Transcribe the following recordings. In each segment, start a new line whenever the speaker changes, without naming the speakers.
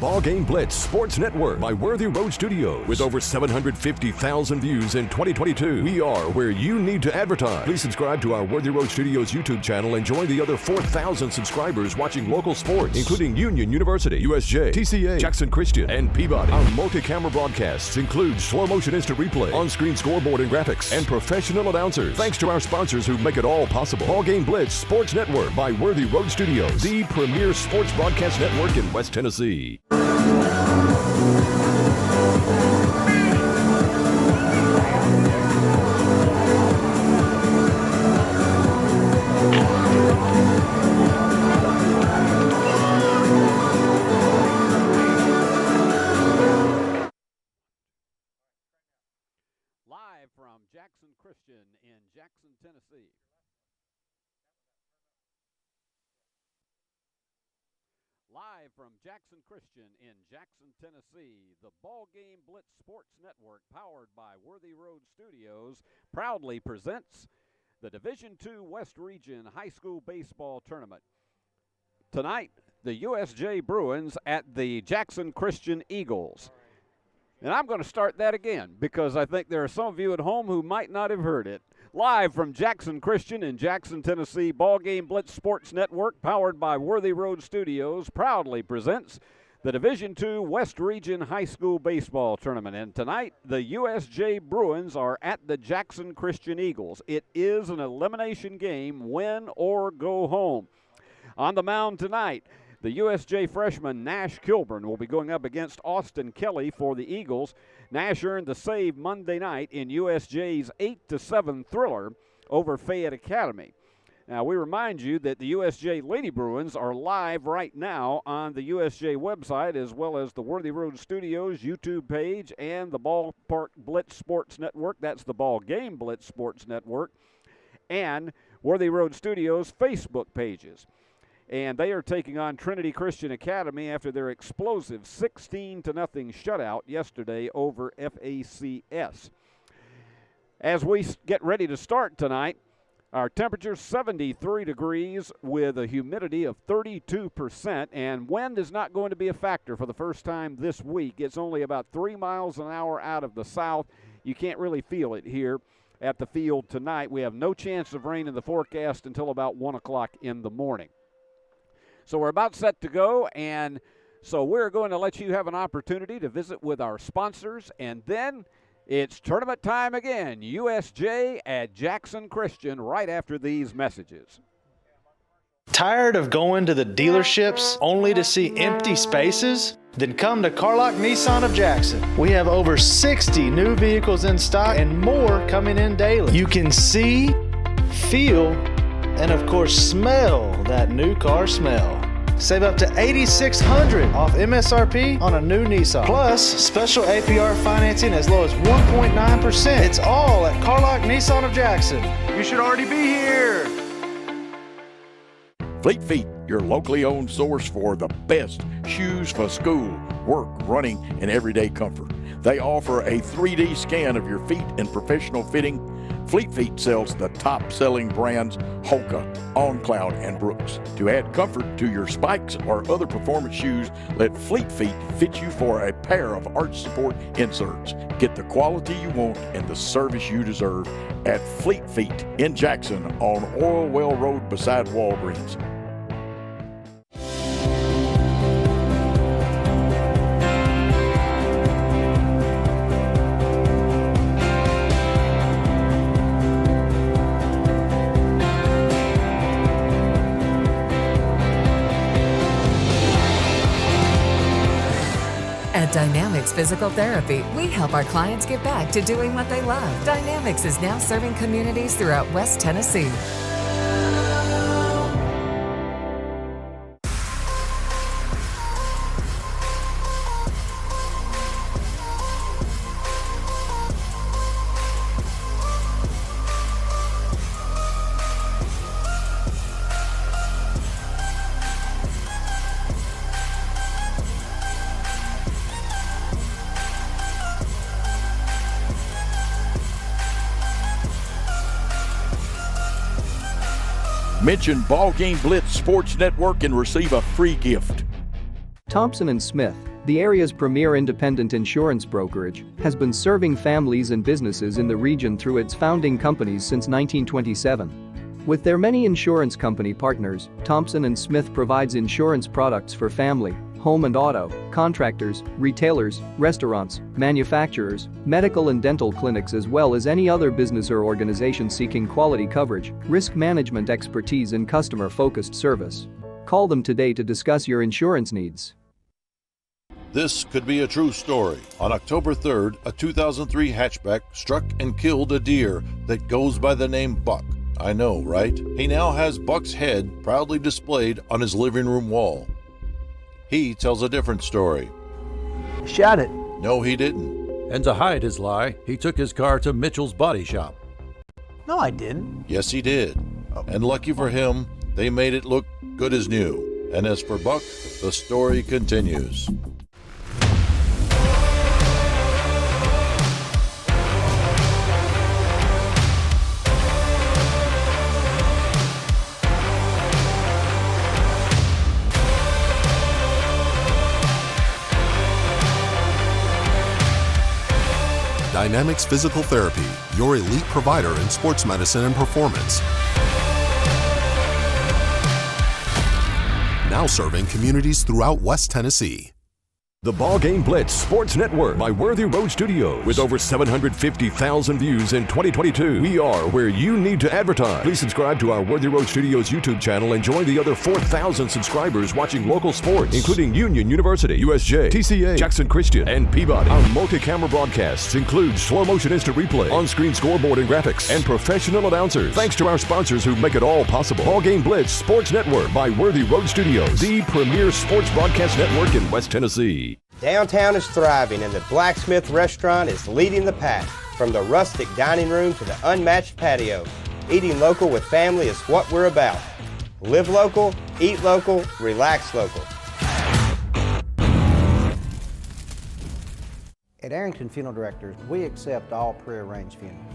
BallGame Blitz Sports Network by Worthy Road Studios. With over 750,000 views in 2022, we are where you need to advertise. Please subscribe to our Worthy Road Studios YouTube channel and join the other 4,000 subscribers watching local sports, including Union University, USJ, TCA, Jackson Christian, and Peabody. Our multi-camera broadcasts include slow motion instant replay, on-screen scoreboard and graphics, and professional announcers. Thanks to our sponsors who make it all possible. BallGame Blitz Sports Network by Worthy Road Studios, the premier sports broadcast network in West Tennessee.
Live from Jackson Christian in Jackson, Tennessee. Live from Jackson Christian in Jackson, Tennessee, the BallGame Blitz Sports Network, powered by Worthy Road Studios, proudly presents the Division II West Region High School Baseball Tournament. Tonight, the USJ Bruins at the Jackson Christian Eagles. And I'm going to start that again because I think there are some of you at home who might not have heard it. Live from Jackson Christian in Jackson, Tennessee, BallGame Blitz Sports Network, powered by Worthy Road Studios, proudly presents the Division II West Region High School Baseball Tournament. And tonight, the USJ Bruins are at the Jackson Christian Eagles. It is an elimination game, win or go home. On the mound tonight, the USJ freshman Nash Kilburn will be going up against Austin Kelly for the Eagles. Nash earned the save Monday night in USJ's 8-7 thriller over Fayette Academy. Now, we remind you that the USJ Lady Bruins are live right now on the USJ website, as well as the Worthy Road Studios YouTube page and the Ballpark Blitz Sports Network. That's the BallGame Blitz Sports Network, and Worthy Road Studios Facebook pages. And they are taking on Trinity Christian Academy after their explosive 16-0 shutout yesterday over FACS. As we get ready to start tonight, our temperature 73 degrees with a humidity of 32%, and wind is not going to be a factor for the first time this week. It's only about 3 miles an hour out of the south. You can't really feel it here at the field tonight. We have no chance of rain in the forecast until about 1 o'clock in the morning. So we're about set to go, and so we're going to let you have an opportunity to visit with our sponsors, and then it's tournament time again, USJ at Jackson Christian, right after these messages.
Tired of going to the dealerships only to see empty spaces? Then come to Carlock Nissan of Jackson. We have over 60 new vehicles in stock and more coming in daily. You can see, feel, and of course smell that new car smell. Save up to $8,600 off MSRP on a new Nissan. Plus, special APR financing as low as 1.9%. It's all at Carlock Nissan of Jackson. You should already be here.
Fleet Feet, your locally owned source for the best shoes for school, work, running, and everyday comfort. They offer a 3D scan of your feet and professional fitting. Fleet Feet sells the top-selling brands Hoka, On Cloud, and Brooks. To add comfort to your spikes or other performance shoes, let Fleet Feet fit you for a pair of arch support inserts. Get the quality you want and the service you deserve at Fleet Feet in Jackson on Oilwell Road beside Walgreens.
At Dynamics Physical Therapy, we help our clients get back to doing what they love. Dynamics is now serving communities throughout West Tennessee.
Mention BallGame Blitz Sports Network and receive a free gift.
Thompson & Smith, the area's premier independent insurance brokerage, has been serving families and businesses in the region through its founding companies since 1927. With their many insurance company partners, Thompson & Smith provides insurance products for family, home and auto, contractors, retailers, restaurants, manufacturers, medical and dental clinics, as well as any other business or organization seeking quality coverage, risk management expertise and customer-focused service. Call them today to discuss your insurance needs.
This could be a true story. On October 3rd, a 2003 hatchback struck and killed a deer that goes by the name Buck. I know, right? He now has Buck's head proudly displayed on his living room wall. He tells a different story.
Shot it.
No, he didn't.
And to hide his lie, he took his car to Mitchell's Body Shop.
No, I didn't.
Yes, he did. And lucky for him, they made it look good as new. And as for Buck, the story continues.
Dynamics Physical Therapy, your elite provider in sports medicine and performance. Now serving communities throughout West Tennessee. The BallGame Blitz Sports Network by Worthy Road Studios. With over 750,000 views in 2022, we are where you need to advertise. Please subscribe to our Worthy Road Studios YouTube channel and join the other 4,000 subscribers watching local sports, including Union University, USJ, TCA, Jackson Christian, and Peabody. Our multi-camera broadcasts include slow motion instant replay, on-screen scoreboard and graphics, and professional announcers. Thanks to our sponsors who make it all possible. BallGame Blitz Sports Network by Worthy Road Studios, the premier sports broadcast network in West Tennessee.
Downtown is thriving and the Blacksmith Restaurant is leading the pack. From the rustic dining room to the unmatched patio, eating local with family is what we're about. Live local, eat local, relax local.
At Arrington Funeral Directors, we accept all pre-arranged funerals.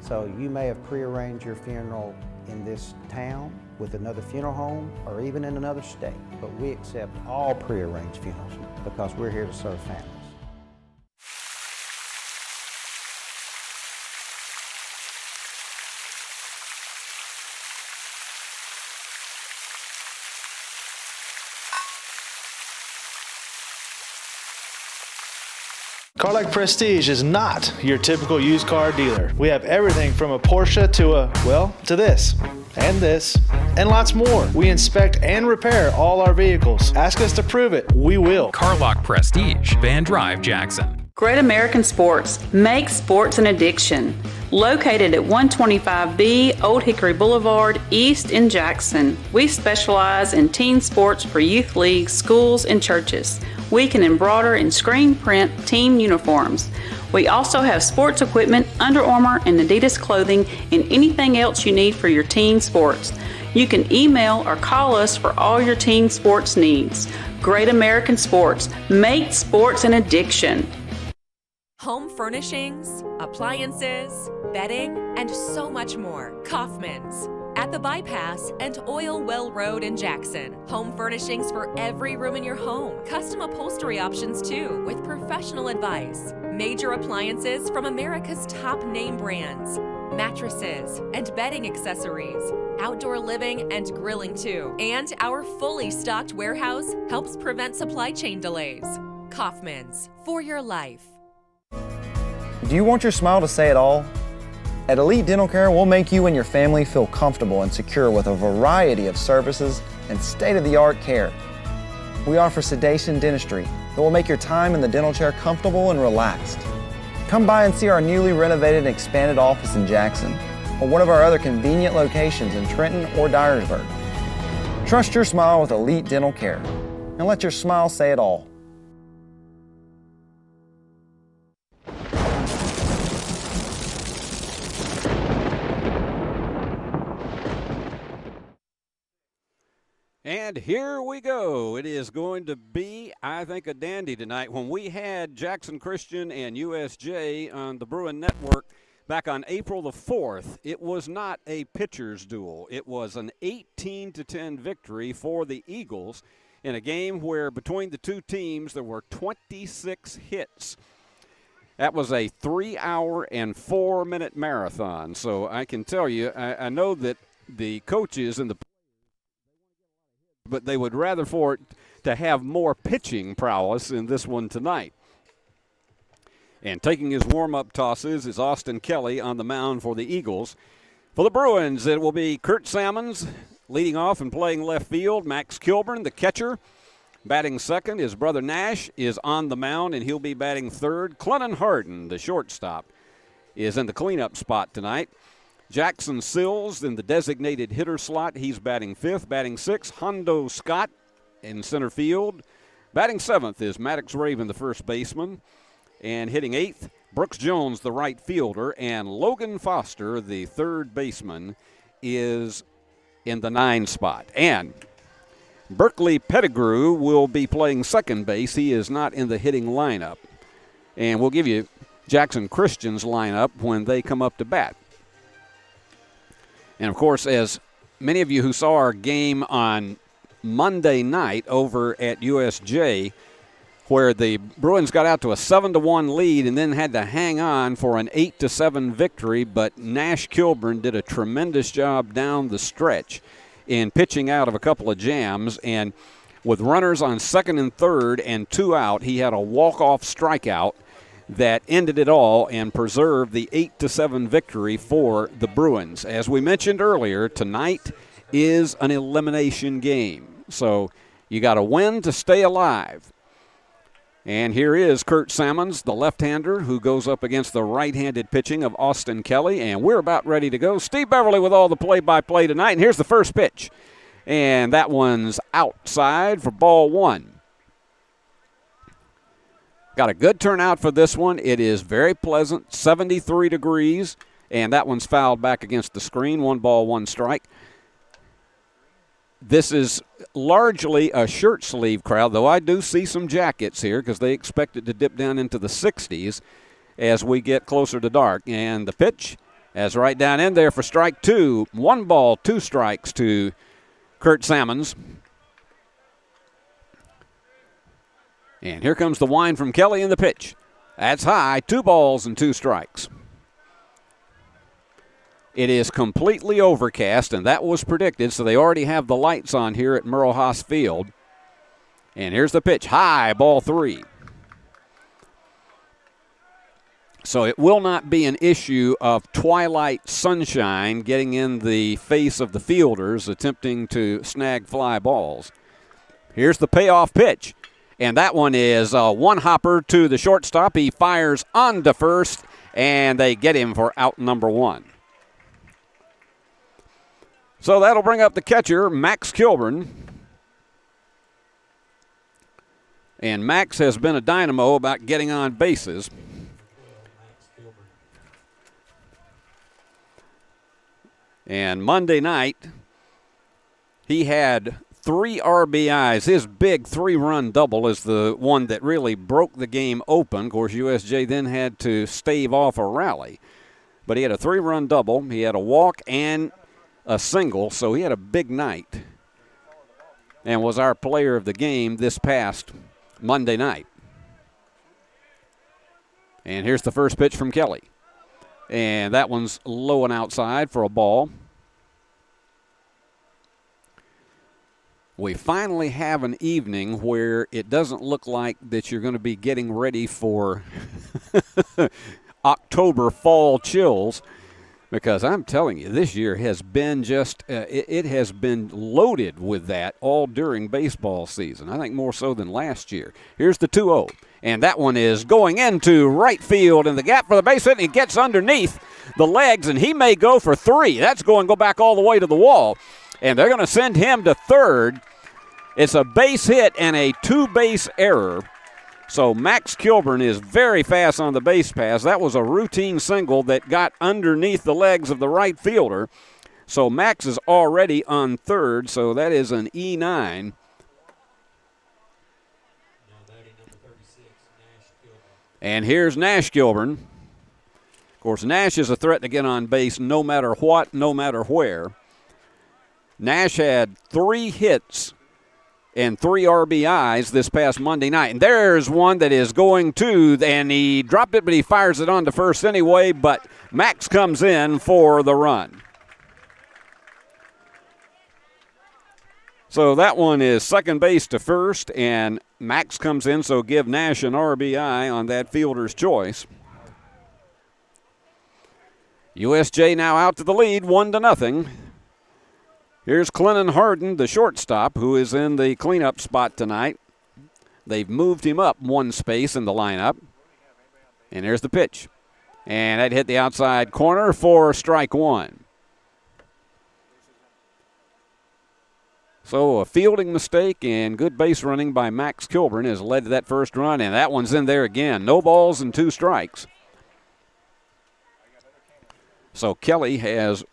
So you may have pre-arranged your funeral in this town, with another funeral home, or even in another state. But we accept all pre-arranged funerals because we're here to serve families.
Carlac Prestige is not your typical used car dealer. We have everything from a Porsche to this, and lots more. We inspect and repair all our vehicles. Ask us to prove it. We will.
Carlac Prestige, Van Drive, Jackson.
Great American Sports. Make sports an addiction. Located at 125B Old Hickory Boulevard, East in Jackson. We specialize in teen sports for youth leagues, schools, and churches. We can embroider and screen print team uniforms. We also have sports equipment, Under Armour and Adidas clothing, and anything else you need for your teen sports. You can email or call us for all your teen sports needs. Great American Sports. Make sports an addiction.
Home furnishings, appliances, bedding, and so much more. Kaufman's. At the Bypass and Oil Well Road in Jackson. Home furnishings for every room in your home. Custom upholstery options too, with professional advice. Major appliances from America's top name brands. Mattresses and bedding accessories. Outdoor living and grilling too. And our fully stocked warehouse helps prevent supply chain delays. Kaufman's, for your life.
Do you want your smile to say it all? At Elite Dental Care, we'll make you and your family feel comfortable and secure with a variety of services and state-of-the-art care. We offer sedation dentistry that will make your time in the dental chair comfortable and relaxed. Come by and see our newly renovated and expanded office in Jackson or one of our other convenient locations in Trenton or Dyersburg. Trust your smile with Elite Dental Care and let your smile say it all.
And here we go. It is going to be, I think, a dandy tonight. When we had Jackson Christian and USJ on the Bruin Network back on April the 4th, it was not a pitcher's duel. It was an 18-10 victory for the Eagles. in a game where between the two teams there were 26 hits. That was a 3-hour and 4-minute marathon. So I can tell you, I know that the coaches and the but they would rather for it to have more pitching prowess in this one tonight. And taking his warm-up tosses is Austin Kelly on the mound for the Eagles. For the Bruins, it will be Kurt Salmons leading off and playing left field. Max Kilburn, the catcher, batting second. His brother Nash is on the mound, and he'll be batting third. Clennon Harden, the shortstop, is in the cleanup spot tonight. Jackson Sills in the designated hitter slot. He's batting fifth. Batting sixth, Hondo Scott in center field. Batting seventh is Maddox Raven, the first baseman. And hitting eighth, Brooks Jones, the right fielder. And Logan Foster, the third baseman, is in the 9 spot. And Berkeley Pettigrew will be playing second base. He is not in the hitting lineup. And we'll give you Jackson Christian's lineup when they come up to bat. And, of course, as many of you who saw our game on Monday night over at USJ, where the Bruins got out to a 7-1 lead and then had to hang on for an 8-7 victory, but Nash Kilburn did a tremendous job down the stretch in pitching out of a couple of jams. And with runners on second and third and 2 out, he had a walk-off strikeout that ended it all and preserved the 8-7 victory for the Bruins. As we mentioned earlier, tonight is an elimination game. So you got to win to stay alive. And here is Kurt Salmons, the left-hander, who goes up against the right-handed pitching of Austin Kelly. And we're about ready to go. Steve Beverly with all the play-by-play tonight. And here's the first pitch. And that one's outside for ball 1. Got a good turnout for this one. It is very pleasant, 73 degrees, and that one's fouled back against the screen. 1 ball, 1 strike. This is largely a shirt sleeve crowd, though I do see some jackets here because they expect it to dip down into the 60s as we get closer to dark. And the pitch is right down in there for strike 2. 1 ball, 2 strikes to Kurt Salmons. And here comes the wind from Kelly in the pitch. That's high, 2 balls and 2 strikes. It is completely overcast, and that was predicted, so they already have the lights on here at Merle Haas Field. And here's the pitch, high, ball 3. So it will not be an issue of twilight sunshine getting in the face of the fielders attempting to snag fly balls. Here's the payoff pitch. And that one is one hopper to the shortstop. He fires on to first, and they get him for out number 1. So that'll bring up the catcher, Max Kilburn. And Max has been a dynamo about getting on bases. And Monday night, he had 3 RBIs. His big 3-run double is the one that really broke the game open. Of course, USJ then had to stave off a rally. But he had a 3-run double. He had a walk and a single, so he had a big night and was our player of the game this past Monday night. And here's the first pitch from Kelly. And that one's low and outside for a ball. We finally have an evening where it doesn't look like that you're going to be getting ready for October fall chills, because I'm telling you, this year has been just, it has been loaded with that all during baseball season. I think more so than last year. Here's the 2-0, and that one is going into right field in the gap for the base hit, and he gets underneath the legs, and he may go for 3. That's going to go back all the way to the wall. And they're going to send him to third. It's a base hit and a 2-base error. So Max Kilburn is very fast on the base pass. That was a routine single that got underneath the legs of the right fielder. So Max is already on third, so that is an E9. And here's Nash Kilburn. Of course, Nash is a threat to get on base no matter what, no matter where. Nash had 3 hits and 3 RBIs this past Monday night. And there's one that is going to, and he dropped it, but he fires it on to first anyway, but Max comes in for the run. So that one is second base to first, and Max comes in, so give Nash an RBI on that fielder's choice. USJ now out to the lead, 1-0. Here's Clennon Harden, the shortstop, who is in the cleanup spot tonight. They've moved him up one space in the lineup. And there's the pitch. And that hit the outside corner for strike one. So a fielding mistake and good base running by Max Kilburn has led to that first run, and that one's in there again. No balls and 2 strikes. So Kelly has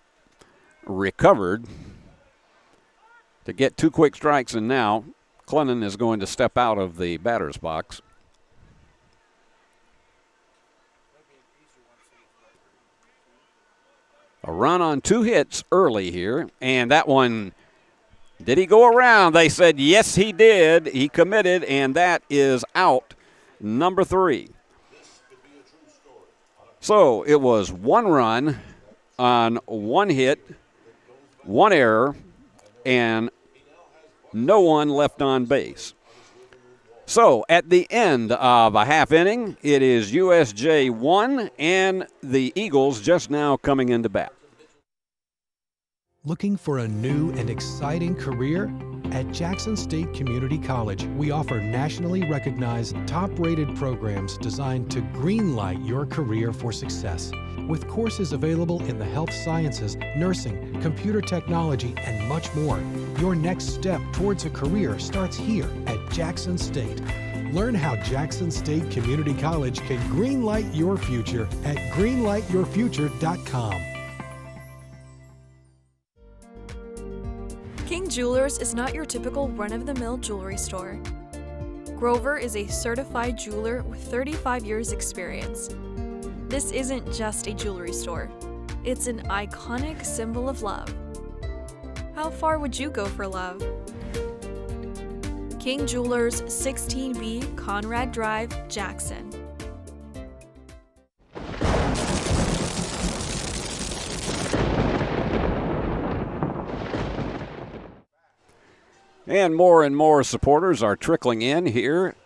recovered to get 2 quick strikes, and now Clennon is going to step out of the batter's box. A run on 2 hits early here, and that one, did he go around? They said yes, he did. He committed, and that is out, number 3. So it was 1 run on 1 hit, 1 error, and no one left on base. So at the end of a half inning, it is USJ 1 and the Eagles just now coming into bat.
Looking for a new and exciting career? At Jackson State Community College, we offer nationally recognized, top-rated programs designed to greenlight your career for success. With courses available in the health sciences, nursing, computer technology, and much more, your next step towards a career starts here at Jackson State. Learn how Jackson State Community College can greenlight your future at greenlightyourfuture.com.
King Jewelers is not your typical run-of-the-mill jewelry store. Grover is a certified jeweler with 35 years experience. This isn't just a jewelry store. It's an iconic symbol of love. How far would you go for love? King Jewelers, 16B Conrad Drive, Jackson.
And more supporters are trickling in here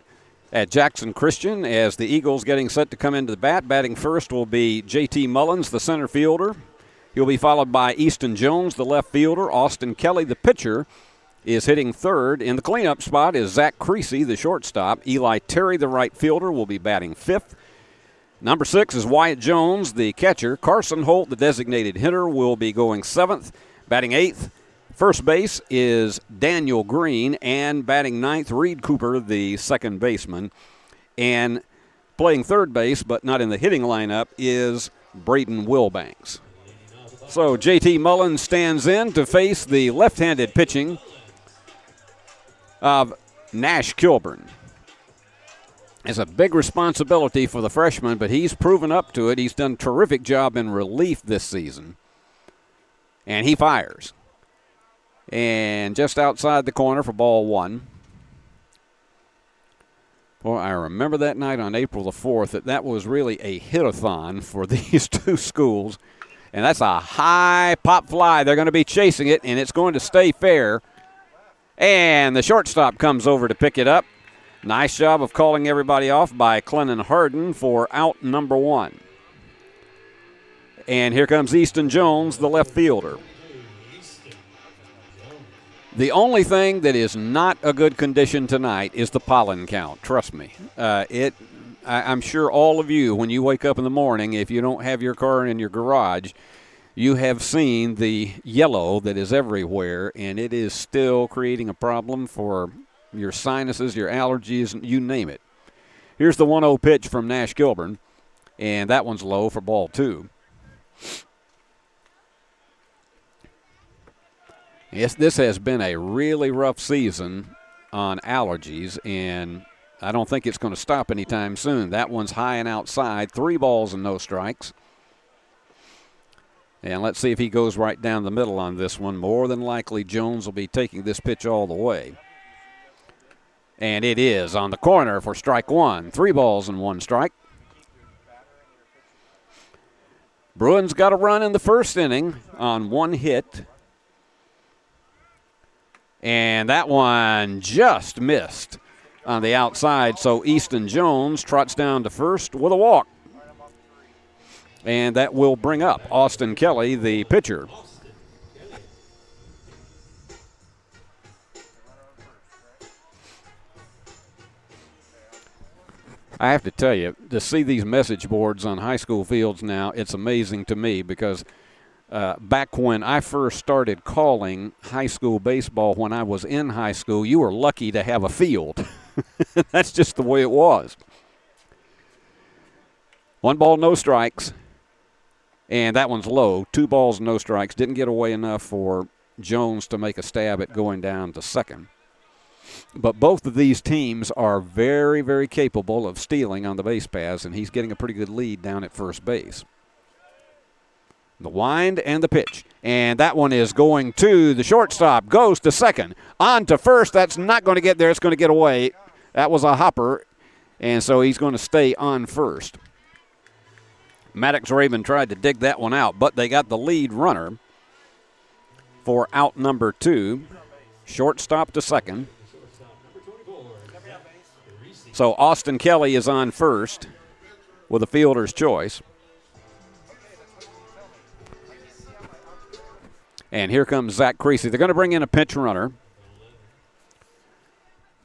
at Jackson Christian as the Eagles getting set to come into the bat. Batting first will be J.T. Mullins, the center fielder. He'll be followed by Easton Jones, the left fielder. Austin Kelly, the pitcher, is hitting third. In the cleanup spot is Zach Creasy, the shortstop. Eli Terry, the right fielder, will be batting fifth. Number 6 is Wyatt Jones, the catcher. Carson Holt, the designated hitter, will be going seventh. Batting eighth. First base is Daniel Green, and batting ninth, Reed Cooper, the second baseman. And playing third base, but not in the hitting lineup, is Braden Wilbanks. So J.T. Mullins stands in to face the left-handed pitching of Nash Kilburn. It's a big responsibility for the freshman, but he's proven up to it. He's done a terrific job in relief this season. And he fires. And just outside the corner for ball one. Boy, I remember that night on April the 4th that was really a hit-a-thon for these two schools. And that's a high pop fly. They're going to be chasing it, and it's going to stay fair. And the shortstop comes over to pick it up. Nice job of calling everybody off by Clennon Harden for out number 1. And here comes Easton Jones, the left fielder. The only thing that is not a good condition tonight is the pollen count. Trust me. I'm sure all of you, when you wake up in the morning, if you don't have your car in your garage, you have seen the yellow that is everywhere, and it is still creating a problem for your sinuses, your allergies, you name it. Here's the 1-0 pitch from Nash Kilburn, and that one's low for ball 2. Yes, this has been a really rough season on allergies, and I don't think it's going to stop anytime soon. That one's high and outside, 3 balls and no strikes. And let's see if he goes right down the middle on this one. More than likely, Jones will be taking this pitch all the way. And it is on the corner for strike one. 3 balls and 1 strike. Bruins got a run in the first inning on 1 hit. And that one just missed on the outside, so Easton Jones trots down to first with a walk. And that will bring up Austin Kelly, the pitcher. I have to tell you, to see these message boards on high school fields now, it's amazing to me because back when I first started calling high school baseball when I was in high school, you were lucky to have a field. That's just the way it was. 1 ball, no strikes. And that one's low. 2 balls, no strikes. Didn't get away enough for Jones to make a stab at going down to second. But both of these teams are very, very capable of stealing on the base paths, and he's getting a pretty good lead down at first base. The wind and the pitch. And that one is going to the shortstop. Goes to second. On to first. That's not going to get there. It's going to get away. That was a hopper, and so he's going to stay on first. Maddox Raven tried to dig that one out, but they got the lead runner for out number 2. Shortstop to second. So Austin Kelly is on first with a fielder's choice. And here comes Zach Creasy. They're going to bring in a pinch runner.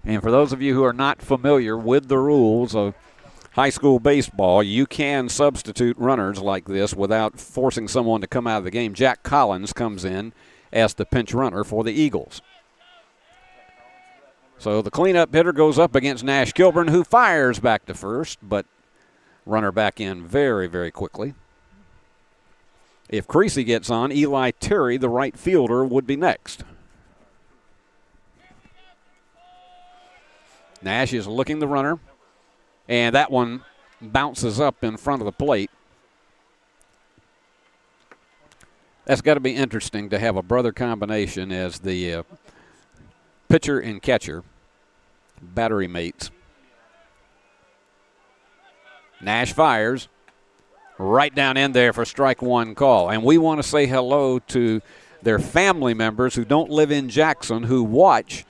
And for those of you who are not familiar with the rules of high school baseball, you can substitute runners like this without forcing someone to come out of the game. Jack Collins comes in as the pinch runner for the Eagles. So the cleanup hitter goes up against Nash Kilburn, who fires back to first, but runner back in very, very quickly. If Creasy gets on, Eli Terry, the right fielder, would be next. Nash is looking the runner, and that one bounces up in front of the plate. That's got to be interesting to have a brother combination as the pitcher and catcher, battery mates. Nash fires right down in there for strike 1 call. And we want to say hello to their family members who don't live in Jackson who watch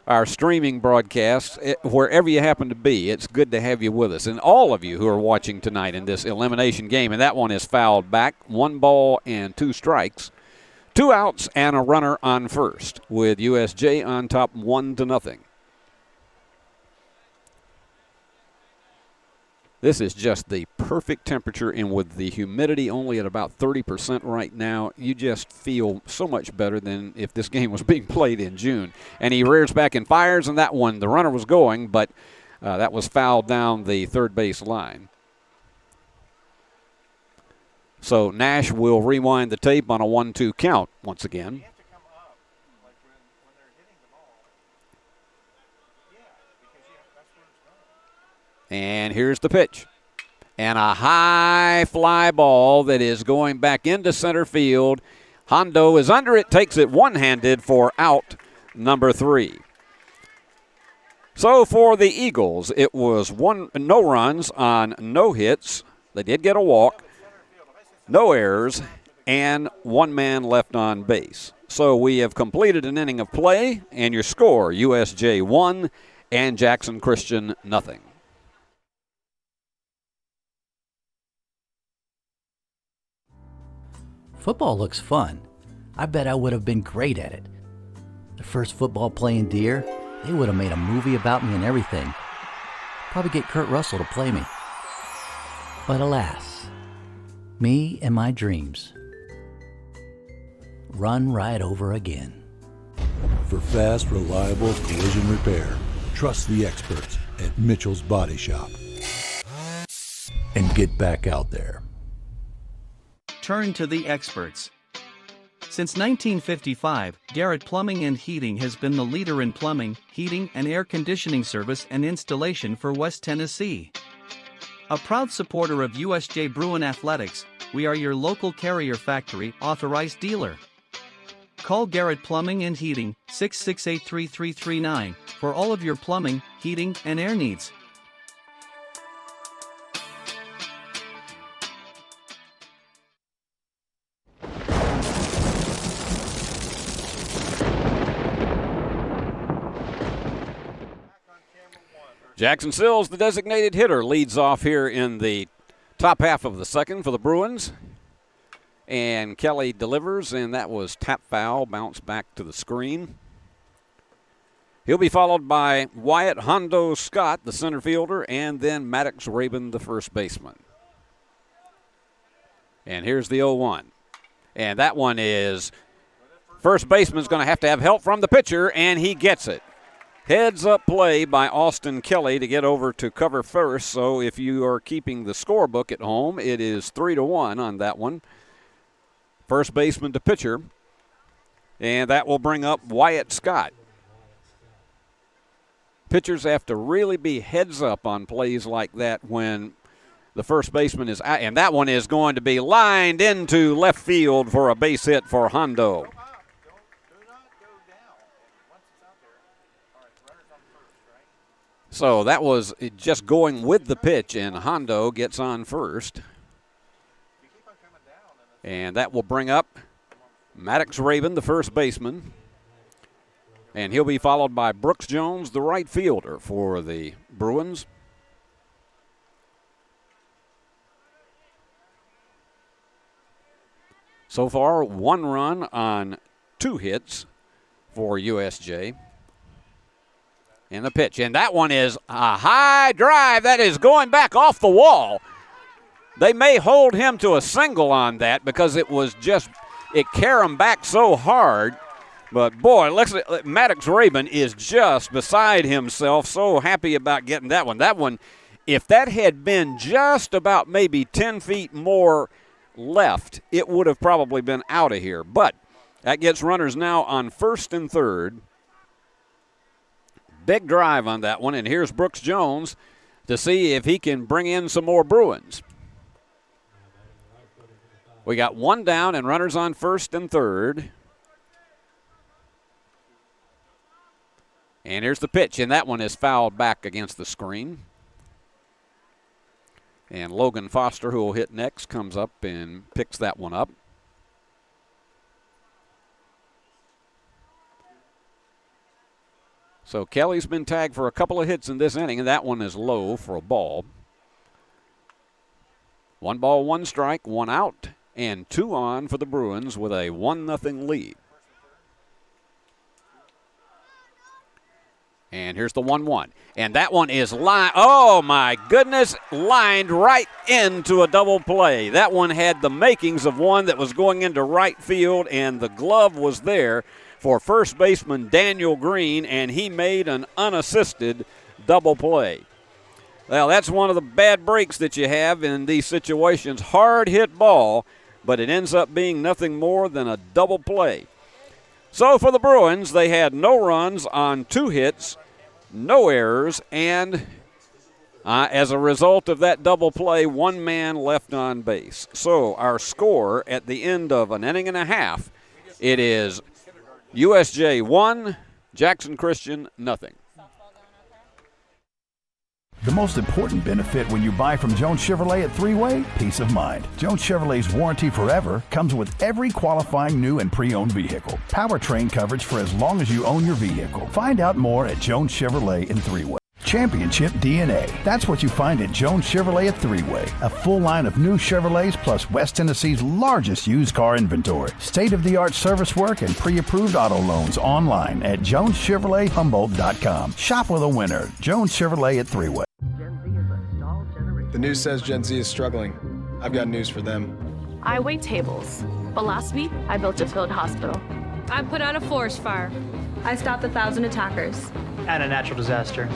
our streaming broadcasts wherever you happen to be. It's good to have you with us. And all of you who are watching tonight in this elimination game. And that one is fouled back. 1 ball and 2 strikes. 2 outs and a runner on first with USJ on top 1-0. This is just the perfect temperature, and with the humidity only at about 30% right now, you just feel so much better than if this game was being played in June. And he rears back and fires, and that one, the runner was going, but that was fouled down the third base line. So Nash will rewind the tape on a 1-2 count once again. And here's the pitch. And a high fly ball that is going back into center field. Hondo is under it, takes it one-handed for out number 3. So for the Eagles, it was no runs on no hits. They did get a walk, no errors, and 1 man left on base. So we have completed an inning of play, and your score, USJ 1 and Jackson Christian 0.
Football looks fun. I bet I would have been great at it. The first football playing Deer, they would have made a movie about me and everything. Probably get Kurt Russell to play me. But alas, me and my dreams run right over again.
For fast, reliable collision repair, trust the experts at Mitchell's Body Shop. And get back out there.
Turn to the experts. Since 1955, Garrett Plumbing and Heating has been the leader in plumbing, heating, and air conditioning service and installation for West Tennessee. A proud supporter of USJ Bruin Athletics, we are your local Carrier Factory authorized dealer. Call Garrett Plumbing and Heating 668-3339 for all of your plumbing, heating, and air needs.
Jackson Sills, the designated hitter, leads off here in the top half of the second for the Bruins. And Kelly delivers, and that was tap foul, bounce back to the screen. He'll be followed by Wyatt Hondo Scott, the center fielder, and then Maddox Rabin, the first baseman. And here's the 0-1. And that one is, first baseman's going to have help from the pitcher, and he gets it. Heads-up play by Austin Kelly to get over to cover first. So if you are keeping the scorebook at home, it is 3-1 on that one. First baseman to pitcher. And that will bring up Wyatt Scott. Pitchers have to really be heads-up on plays like that when the first baseman is out. And that one is going to be lined into left field for a base hit for Hondo. So that was just going with the pitch, and Hondo gets on first. And that will bring up Maddox Rabin, the first baseman. And he'll be followed by Brooks Jones, the right fielder for the Bruins. So far, 1 run on 2 hits for USJ. And the pitch, and that one is a high drive that is going back off the wall. They may hold him to a single on that because it carried him back so hard. But boy, Maddox Rabin is just beside himself, so happy about getting that one. That one, if that had been just about maybe 10 feet more left, it would have probably been out of here. But that gets runners now on first and third. Big drive on that one, and here's Brooks Jones to see if he can bring in some more Bruins. We got 1 down and runners on first and third. And here's the pitch, and that one is fouled back against the screen. And Logan Foster, who will hit next, comes up and picks that one up. So Kelly's been tagged for a couple of hits in this inning, and that one is low for a ball. 1 ball, 1 strike, 1 out, and 2 on for the Bruins with a 1-0 lead. And here's the 1-1. And that one is lined. Oh, my goodness, lined right into a double play. That one had the makings of one that was going into right field, and the glove was there for first baseman Daniel Green, and he made an unassisted double play. Well, that's one of the bad breaks that you have in these situations. Hard hit ball, but it ends up being nothing more than a double play. So for the Bruins, they had no runs on 2 hits, no errors, and as a result of that double play, 1 man left on base. So our score at the end of an inning and a half, it is USJ 1, Jackson Christian nothing.
The most important benefit when you buy from Jones Chevrolet at 3-Way? Peace of mind. Jones Chevrolet's warranty forever comes with every qualifying new and pre-owned vehicle. Powertrain coverage for as long as you own your vehicle. Find out more at Jones Chevrolet in 3-Way. Championship DNA. That's what you find at Jones Chevrolet at 3-Way. A full line of new Chevrolets plus West Tennessee's largest used car inventory. State-of-the-art service work and pre-approved auto loans online at JonesChevroletHumboldt.com. Shop with a winner. Jones Chevrolet at 3-Way.
The news says Gen Z is struggling. I've got news for them.
I wait tables, but last week I built a field hospital.
I put out a forest fire.
I stopped 1,000 attackers.
And a natural disaster.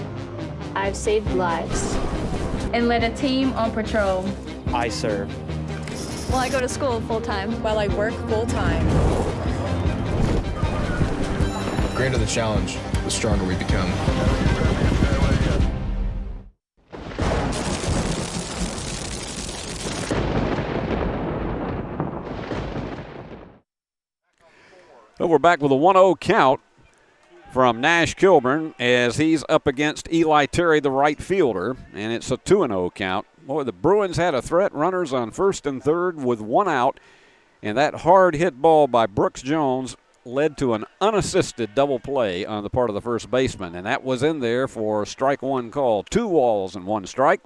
I've saved lives.
And led a team on patrol.
I serve.
Well, I go to school full-time.
While I work full-time.
The greater the challenge, the stronger we become.
So we're back with a 1-0 count from Nash Kilburn as he's up against Eli Terry, the right fielder, and it's a 2-0 count. Boy, the Bruins had a threat, runners on first and third with one out, and that hard hit ball by Brooks Jones led to an unassisted double play on the part of the first baseman, and that was in there for strike one call. 2 balls and 1 strike.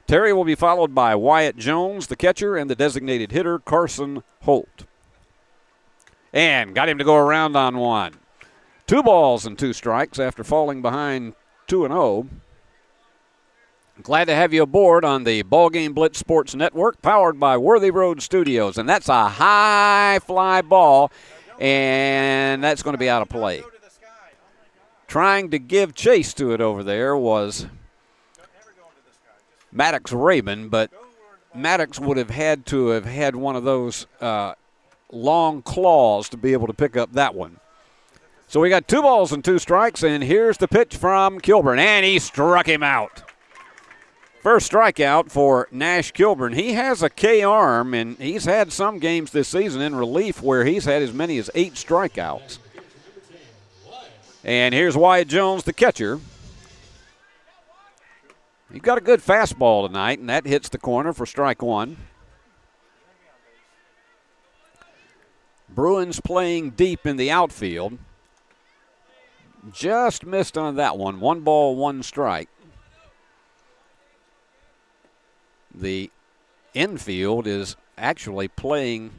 Terry will be followed by Wyatt Jones, the catcher, and the designated hitter, Carson Holt. And got him to go around on one. 2 balls and 2 strikes after falling behind 2-0. Glad to have you aboard on the BallGame Blitz Sports Network, powered by Worthy Road Studios. And that's a high fly ball, and that's going to be out of play. Trying to give chase to it over there was Maddox Raymond, but Maddox would have had to have had one of those long claws to be able to pick up that one. So we got 2 balls and 2 strikes, and here's the pitch from Kilburn, and he struck him out. First strikeout for Nash Kilburn. He has a K arm, and he's had some games this season in relief where he's had as many as 8 strikeouts. And here's Wyatt Jones, the catcher. He's got a good fastball tonight, and that hits the corner for strike one. Bruins playing deep in the outfield. Just missed on that one. 1 ball, 1 strike. The infield is actually playing,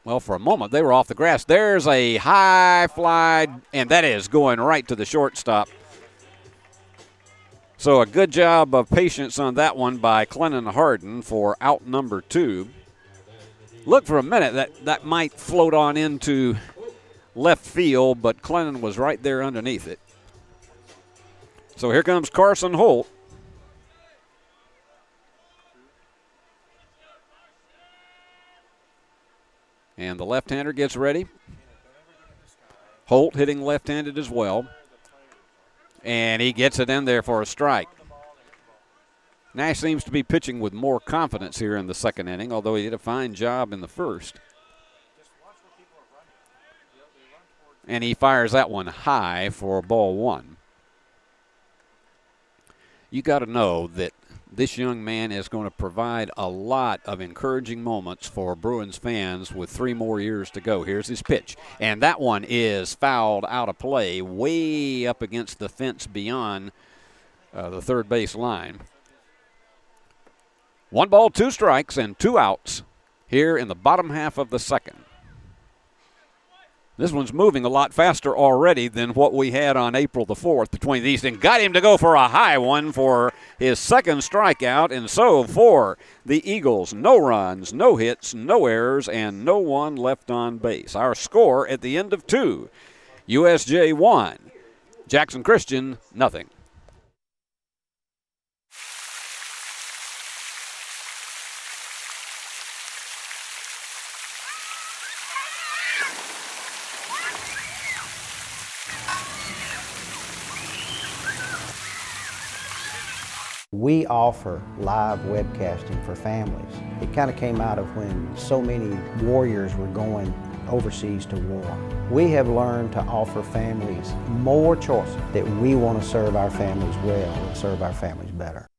well, for a moment they were off the grass. There's a high fly, and that is going right to the shortstop. So a good job of patience on that one by Clennon Harden for out number 2. Look for a minute, that might float on into left field, but Clennon was right there underneath it. So here comes Carson Holt. And the left-hander gets ready. Holt hitting left-handed as well. And he gets it in there for a strike. Nash seems to be pitching with more confidence here in the second inning, although he did a fine job in the first. And he fires that one high for ball 1. You got to know that this young man is going to provide a lot of encouraging moments for Bruins fans with 3 more years to go. Here's his pitch, and that one is fouled out of play way up against the fence beyond the third base line. 1 ball, 2 strikes, and 2 outs here in the bottom half of the second. This one's moving a lot faster already than what we had on April the 4th between these, and got him to go for a high one for his second strikeout. And so for the Eagles, no runs, no hits, no errors, and no one left on base. Our score at the end of 2, USJ 1, Jackson Christian nothing.
We offer live webcasting for families. It kind of came out of when so many warriors were going overseas to war. We have learned to offer families more choices, that we want to serve our families well and serve our families better.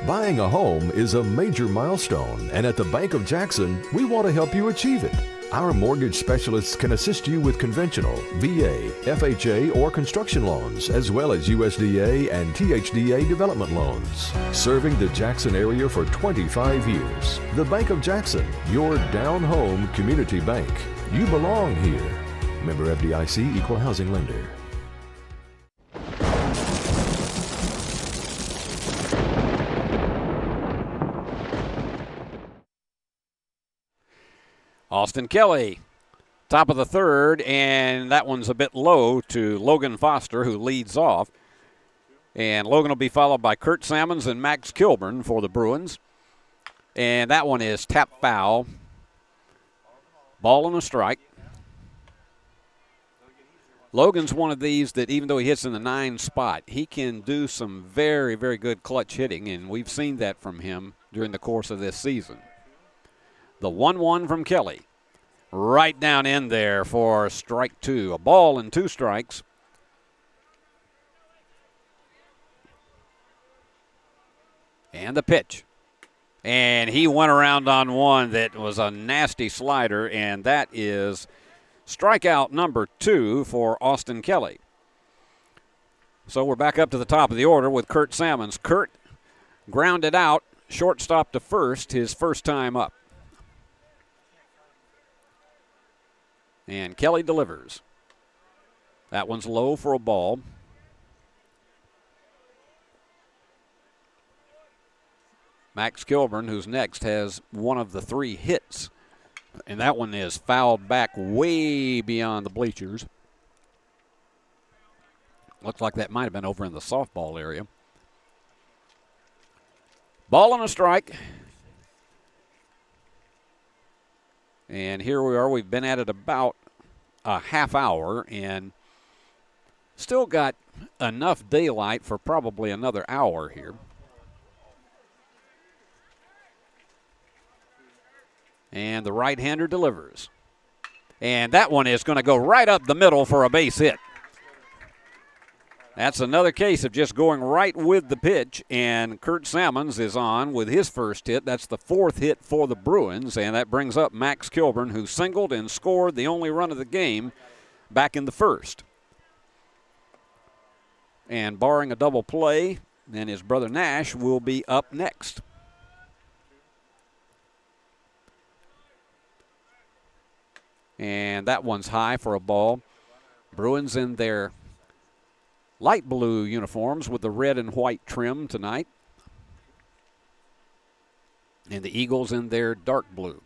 Buying a home is a major milestone, and at the Bank of Jackson, we want to help you achieve it. Our mortgage specialists can assist you with conventional, VA, FHA, or construction loans, as well as USDA and THDA development loans. Serving the Jackson area for 25 years. The Bank of Jackson, your down-home community bank. You belong here. Member FDIC, Equal Housing Lender.
Austin Kelly, top of the third, and that one's a bit low to Logan Foster, who leads off. And Logan will be followed by Kurt Sammons and Max Kilburn for the Bruins. And that one is tap foul. Ball and a strike. Logan's one of these that even though he hits in the 9 spot, he can do some very, very good clutch hitting, and we've seen that from him during the course of this season. The 1-1 from Kelly. right down in there for strike 2. A ball and 2 strikes. And the pitch. And he went around on one that was a nasty slider, and that is strikeout number 2 for Austin Kelly. So we're back up to the top of the order with Kurt Salmons. Kurt grounded out, shortstop to first, his first time up. And Kelly delivers. That one's low for a ball. Max Kilburn, who's next, has one of the 3 hits. And that one is fouled back way beyond the bleachers. Looks like that might have been over in the softball area. Ball and a strike. And here we are. We've been at it about a half hour and still got enough daylight for probably another hour here. And the right-hander delivers. And that one is going to go right up the middle for a base hit. That's another case of just going right with the pitch, and Kurt Salmons is on with his first hit. That's the 4th hit for the Bruins, and that brings up Max Kilburn, who singled and scored the only run of the game back in the first. And barring a double play, then his brother Nash will be up next. And that one's high for a ball. Bruins in their light blue uniforms with the red and white trim tonight. And the Eagles in their dark blue.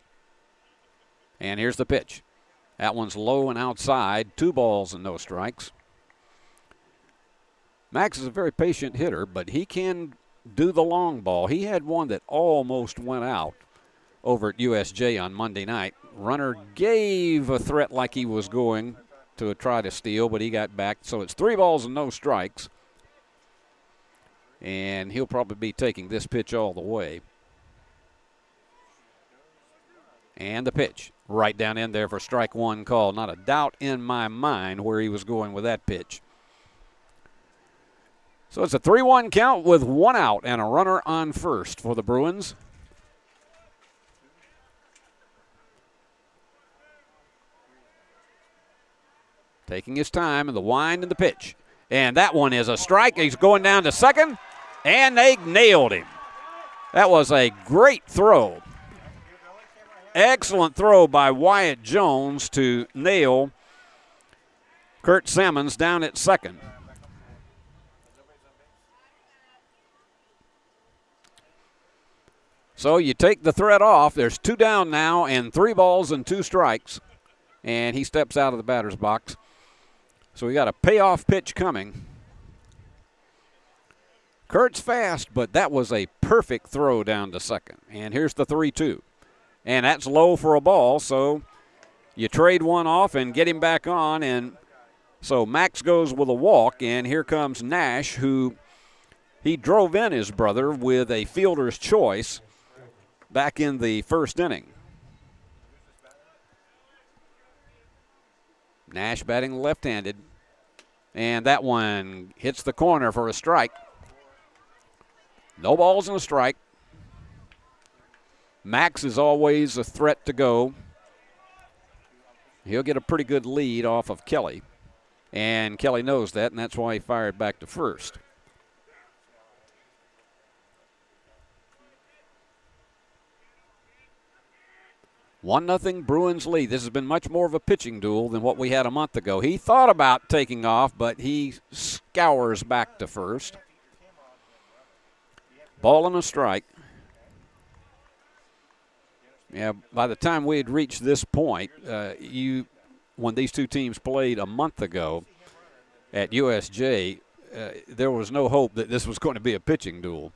And here's the pitch. That one's low and outside. 2 balls and no strikes. Max is a very patient hitter, but he can do the long ball. He had one that almost went out over at USJ on Monday night. Runner gave a threat like he was going to try to steal, but he got back. So it's 3 balls and no strikes. And he'll probably be taking this pitch all the way. And the pitch right down in there for strike 1 call. Not a doubt in my mind where he was going with that pitch. So it's a 3-1 count with 1 out and a runner on first for the Bruins. Taking his time in the wind and the pitch. And that one is a strike. He's going down to second, and they nailed him. That was a great throw. Excellent throw by Wyatt Jones to nail Kurt Salmons down at second. So you take the threat off. There's 2 down now and 3 balls and 2 strikes. And he steps out of the batter's box. So we got a payoff pitch coming. Kurt's fast, but that was a perfect throw down to second. And here's the 3-2. And that's low for a ball, so you trade one off and get him back on. And so Max goes with a walk, and here comes Nash, who he drove in his brother with a fielder's choice back in the first inning. Nash batting left-handed. And that one hits the corner for a strike. No balls and a strike. Max is always a threat to go. He'll get a pretty good lead off of Kelly. And Kelly knows that, and that's why he fired back to first. One 1-0 Bruins lead. This has been much more of a pitching duel than what we had a month ago. He thought about taking off, but he scours back to first. Ball and a strike. Yeah, by the time we had reached this point, when these two teams played a month ago at USJ, there was no hope that this was going to be a pitching duel.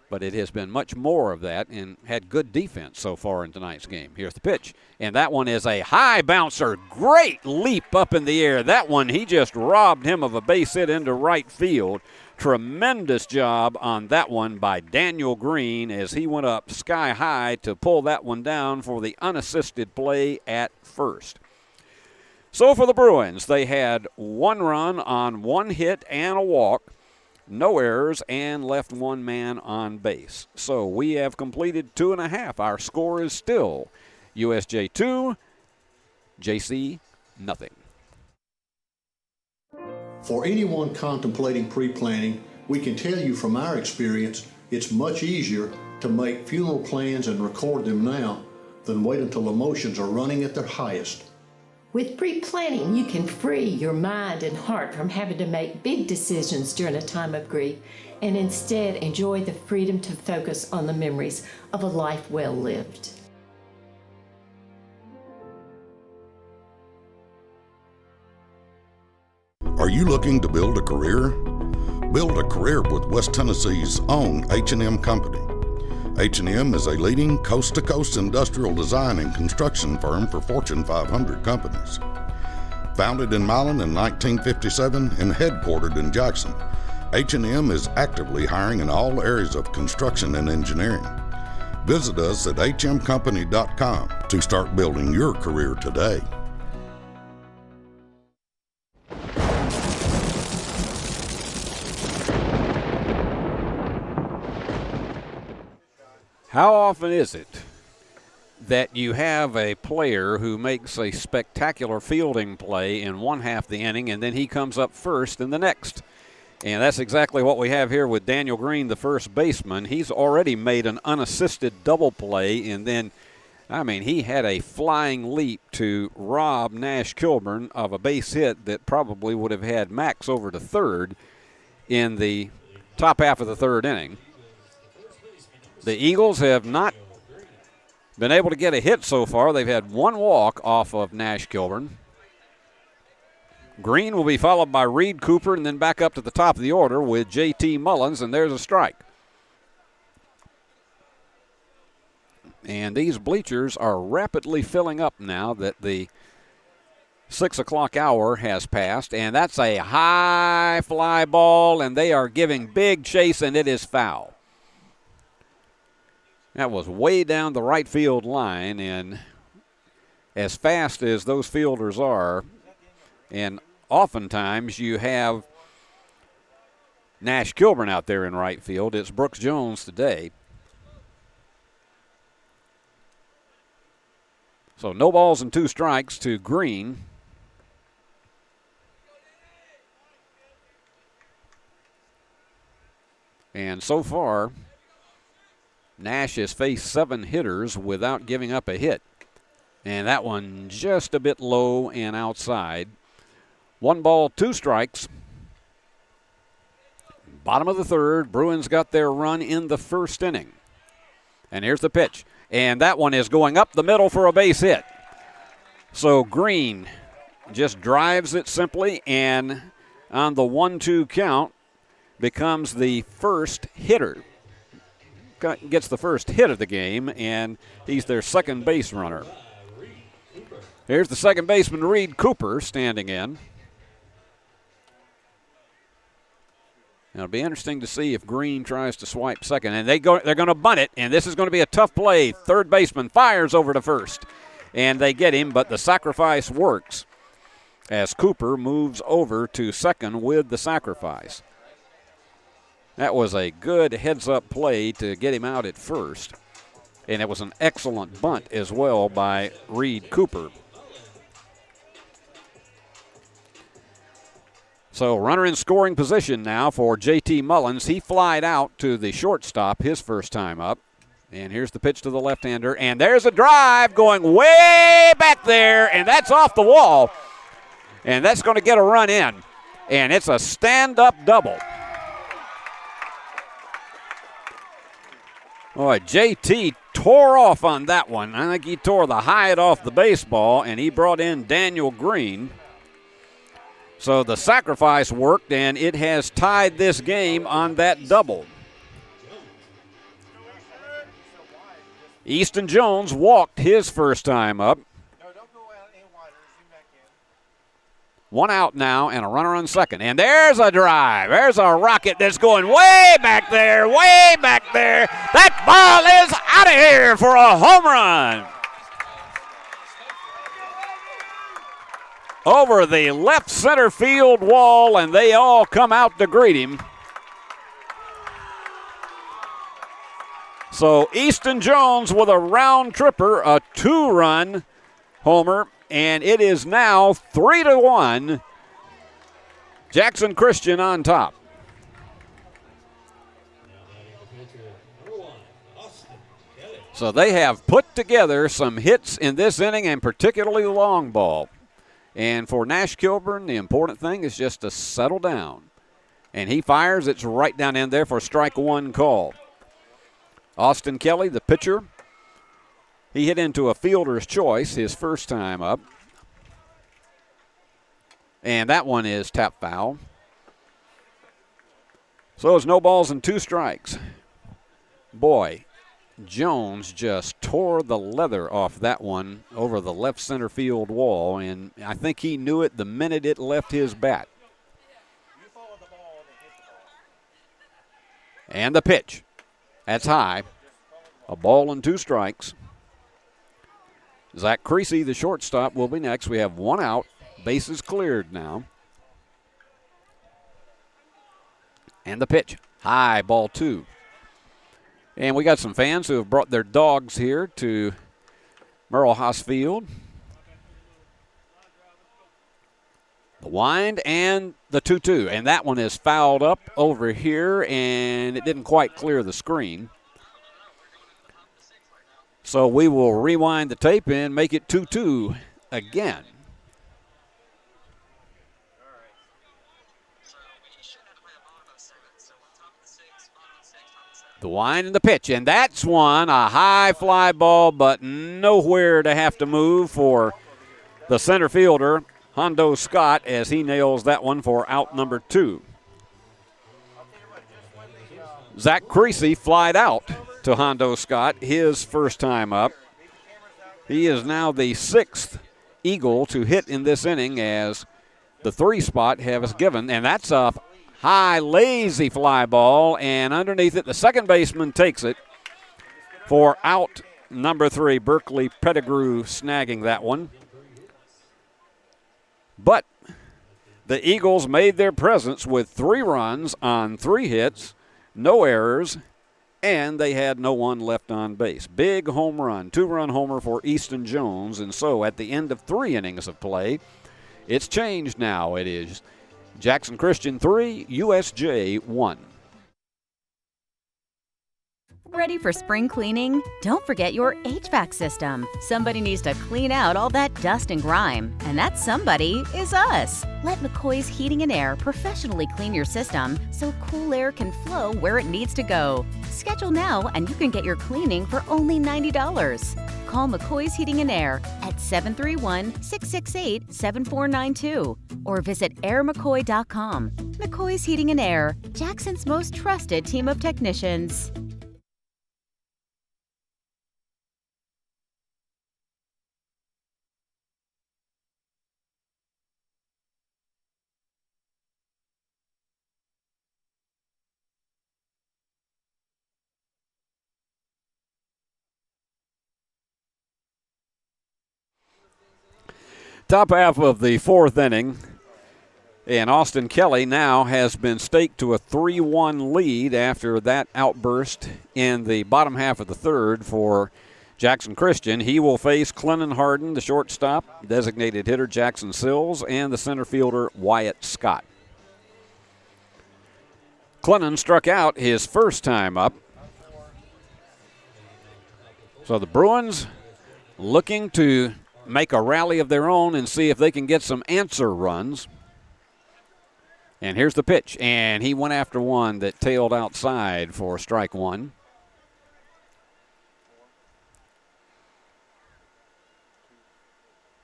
But it has been much more of that and had good defense so far in tonight's game. Here's the pitch. And that one is a high bouncer. Great leap up in the air. That one, he just robbed him of a base hit into right field. Tremendous job on that one by Daniel Green as he went up sky high to pull that one down for the unassisted play at first. So for the Bruins, they had 1 run on 1 hit and a walk, no errors, and left 1 man on base. So we have completed 2.5. Our score is still USJ 2, JC nothing.
For anyone contemplating pre-planning, we can tell you from our experience, it's much easier to make funeral plans and record them now than wait until emotions are running at their highest.
With pre-planning, you can free your mind and heart from having to make big decisions during a time of grief and instead enjoy the freedom to focus on the memories of a life well lived.
Are you looking to build a career? Build a career with West Tennessee's own H&M Company. H&M is a leading coast-to-coast industrial design and construction firm for Fortune 500 companies. Founded in Milan in 1957 and headquartered in Jackson, H&M is actively hiring in all areas of construction and engineering. Visit us at hmcompany.com to start building your career today.
How often is it that you have a player who makes a spectacular fielding play in one half the inning and then he comes up first in the next? And that's exactly what we have here with Daniel Green, the first baseman. He's already made an unassisted double play, and then, I mean, he had a flying leap to rob Nash Kilburn of a base hit that probably would have had Max over to third in the top half of the third inning. The Eagles have not been able to get a hit so far. They've had 1 walk off of Nash Kilburn. Green will be followed by Reed Cooper and then back up to the top of the order with J.T. Mullins, and there's a strike. And these bleachers are rapidly filling up now that the 6 o'clock hour has passed, and that's a high fly ball, and they are giving big chase, and it is foul. That was way down the right field line, and as fast as those fielders are, and oftentimes you have Nash Kilburn out there in right field. It's Brooks Jones today. So no balls and 2 strikes to Green. And so far, Nash has faced 7 hitters without giving up a hit. And that one just a bit low and outside. 1 ball, 2 strikes. Bottom of the third, Bruins got their run in the first inning. And here's the pitch. And that one is going up the middle for a base hit. So Green just drives it simply, and on the 1-2 count becomes the first hitter. Gets the first hit of the game, and he's their second base runner. Here's the second baseman, Reed Cooper, standing in. It'll be interesting to see if Green tries to swipe second. And they're going to bunt it, and this is going to be a tough play. Third baseman fires over to first, and they get him, but the sacrifice works as Cooper moves over to second with the sacrifice. That was a good heads-up play to get him out at first, and it was an excellent bunt as well by Reed Cooper. So runner in scoring position now for J.T. Mullins. He flied out to the shortstop his first time up. And here's the pitch to the left-hander, and there's a drive going way back there, and that's off the wall. And that's going to get a run in, and it's a stand-up double. Boy, J.T. tore off on that one. I think he tore the hide off the baseball, and he brought in Daniel Green. So the sacrifice worked, and it has tied this game on that double. Easton Jones walked his first time up. One out now and a runner on second. And there's a drive. There's a rocket that's going way back there, way back there. That ball is out of here for a home run. Over the left center field wall, and they all come out to greet him. So Easton Jones with a round tripper, a 2-run homer, and it is now 3-1. Jackson Christian on top. So they have put together some hits in this inning, and particularly the long ball. And for Nash Kilburn, the important thing is just to settle down. And he fires. It's right down in there for strike one call. Austin Kelly, the pitcher, he hit into a fielder's choice his first time up. And that one is tap foul. So it's no balls and 2 strikes. Boy, Jones just tore the leather off that one over the left center field wall, and I think he knew it the minute it left his bat. And the pitch. That's high. A ball and 2 strikes. Zach Creasy, the shortstop, will be next. We have 1 out. Bases cleared now. And the pitch. High, ball 2. And we got some fans who have brought their dogs here to Merle Haas Field. The wind and the 2-2. And that one is fouled up over here, and it didn't quite clear the screen. So we will rewind the tape and make it 2-2 again. The wind and the pitch, and that's one, a high fly ball, but nowhere to have to move for the center fielder, Hondo Scott, as he nails that one for out number 2. Zach Creasy flied out to Hondo Scott, his first time up. He is now the 6th Eagle to hit in this inning, as the 3 spot has given, and that's a high, lazy fly ball, and underneath it, the second baseman takes it for out number 3. Berkeley Pettigrew snagging that one. But the Eagles made their presence with 3 runs on 3 hits, no errors, and they had no one left on base. Big home run, 2-run homer for Easton Jones, and so at the end of 3 innings of play, it's changed now. It is Jackson Christian 3, USJ 1.
Ready for spring cleaning? Don't forget your HVAC system. Somebody needs to clean out all that dust and grime, and that somebody is us. Let McCoy's Heating and Air professionally clean your system so cool air can flow where it needs to go. Schedule now and you can get your cleaning for only $90. Call McCoy's Heating and Air at 731-668-7492 or visit airmccoy.com. McCoy's Heating and Air, Jackson's most trusted team of technicians.
Top half of the 4th inning, and Austin Kelly now has been staked to a 3-1 lead after that outburst in the bottom half of the 3rd for Jackson Christian. He will face Clennon Harden, the shortstop, designated hitter Jackson Sills, and the center fielder Wyatt Scott. Clennon struck out his first time up. So the Bruins looking to make a rally of their own and see if they can get some answer runs. And here's the pitch, and he went after one that tailed outside for strike 1.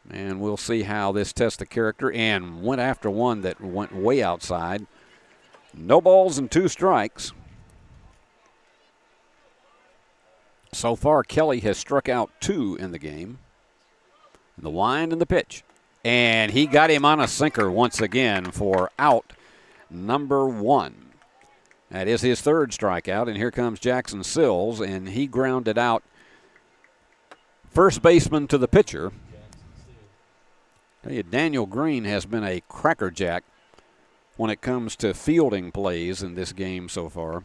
And we'll see how this tests the character, and went after one that went way outside. No balls and 2 strikes. So far, Kelly has struck out 2 in the game. The wind and the pitch. And he got him on a sinker once again for out number 1. That is his third strikeout, and here comes Jackson Sills, and he grounded out first baseman to the pitcher. Tell you, Daniel Green has been a crackerjack when it comes to fielding plays in this game so far.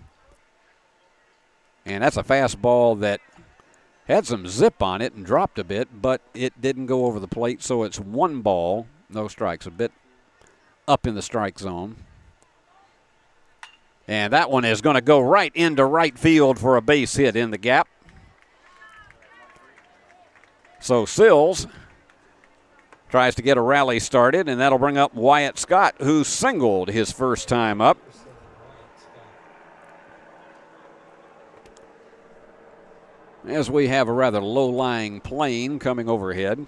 And that's a fastball that had some zip on it and dropped a bit, but it didn't go over the plate, so it's 1 ball, no strikes, a bit up in the strike zone. And that one is going to go right into right field for a base hit in the gap. So Sills tries to get a rally started, and that'll bring up Wyatt Scott, who singled his first time up. As we have a rather low-lying plane coming overhead.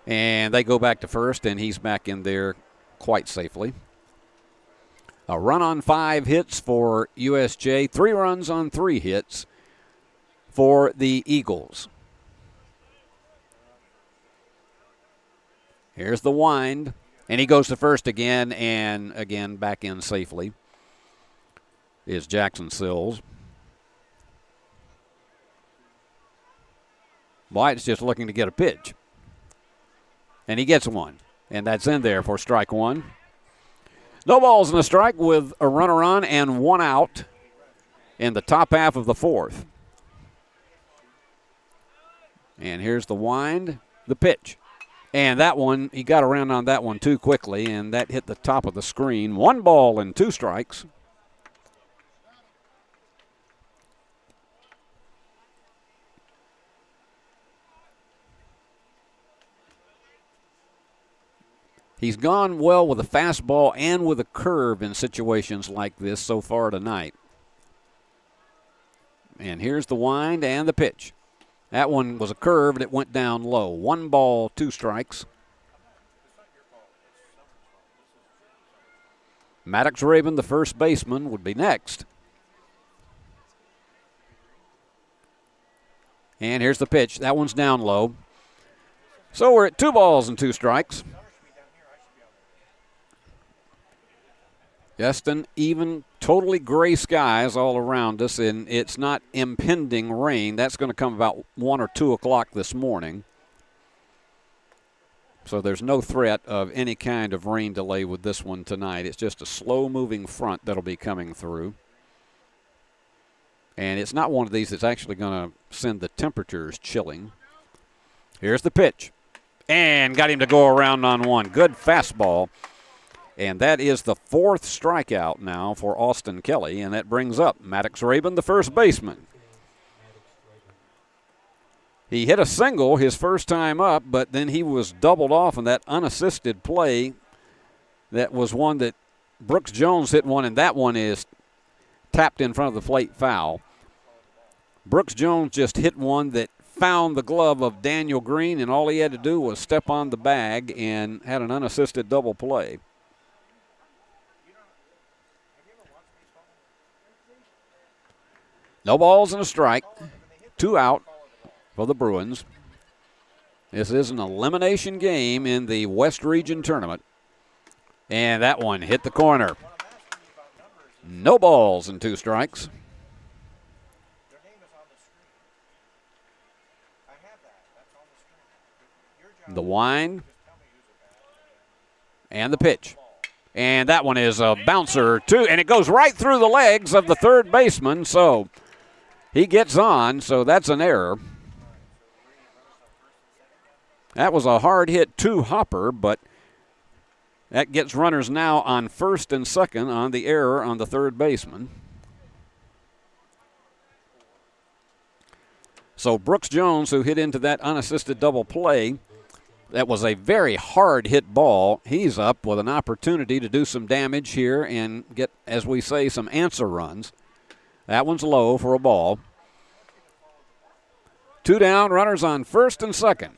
And they go back to first, and he's back in there quite safely. A run on 5 hits for USJ, 3 runs on 3 hits for the Eagles. Here's the wind, and he goes to first again, and again back in safely is Jackson Sills. White's just looking to get a pitch. And he gets one. And that's in there for strike 1. No balls and a strike with a runner on and 1 out in the top half of the 4th. And here's the wind, the pitch. And that one, he got around on that one too quickly, and that hit the top of the screen. 1 ball and 2 strikes. He's gone well with a fastball and with a curve in situations like this so far tonight. And here's the wind and the pitch. That one was a curve, and it went down low. 1 ball, 2 strikes. Maddox Raven, the first baseman, would be next. And here's the pitch. That one's down low. So we're at 2 balls and 2 strikes. Just an even, totally gray skies all around us, and it's not impending rain. That's going to come about 1 or 2 o'clock this morning. So there's no threat of any kind of rain delay with this one tonight. It's just a slow-moving front that'll be coming through. And it's not one of these that's actually going to send the temperatures chilling. Here's the pitch. And got him to go around on 1. Good fastball. And that is the 4th strikeout now for Austin Kelly, and that brings up Maddox Raven, the first baseman. He hit a single his first time up, but then he was doubled off in that unassisted play. That was one that Brooks Jones hit one, and that one is tapped in front of the plate foul. Brooks Jones just hit one that found the glove of Daniel Green, and all he had to do was step on the bag and had an unassisted double play. No balls and a strike. 2 out for the Bruins. This is an elimination game in the West Region Tournament. And that one hit the corner. No balls and 2 strikes. The wind. And the pitch. And that one is a bouncer, too. And it goes right through the legs of the third baseman. So he gets on, so that's an error. That was a hard hit 2-hopper, but that gets runners now on first and second on the error on the third baseman. So Brooks Jones, who hit into that unassisted double play, that was a very hard hit ball. He's up with an opportunity to do some damage here and get, as we say, some answer runs. That one's low for a ball. 2 down, runners on first and second.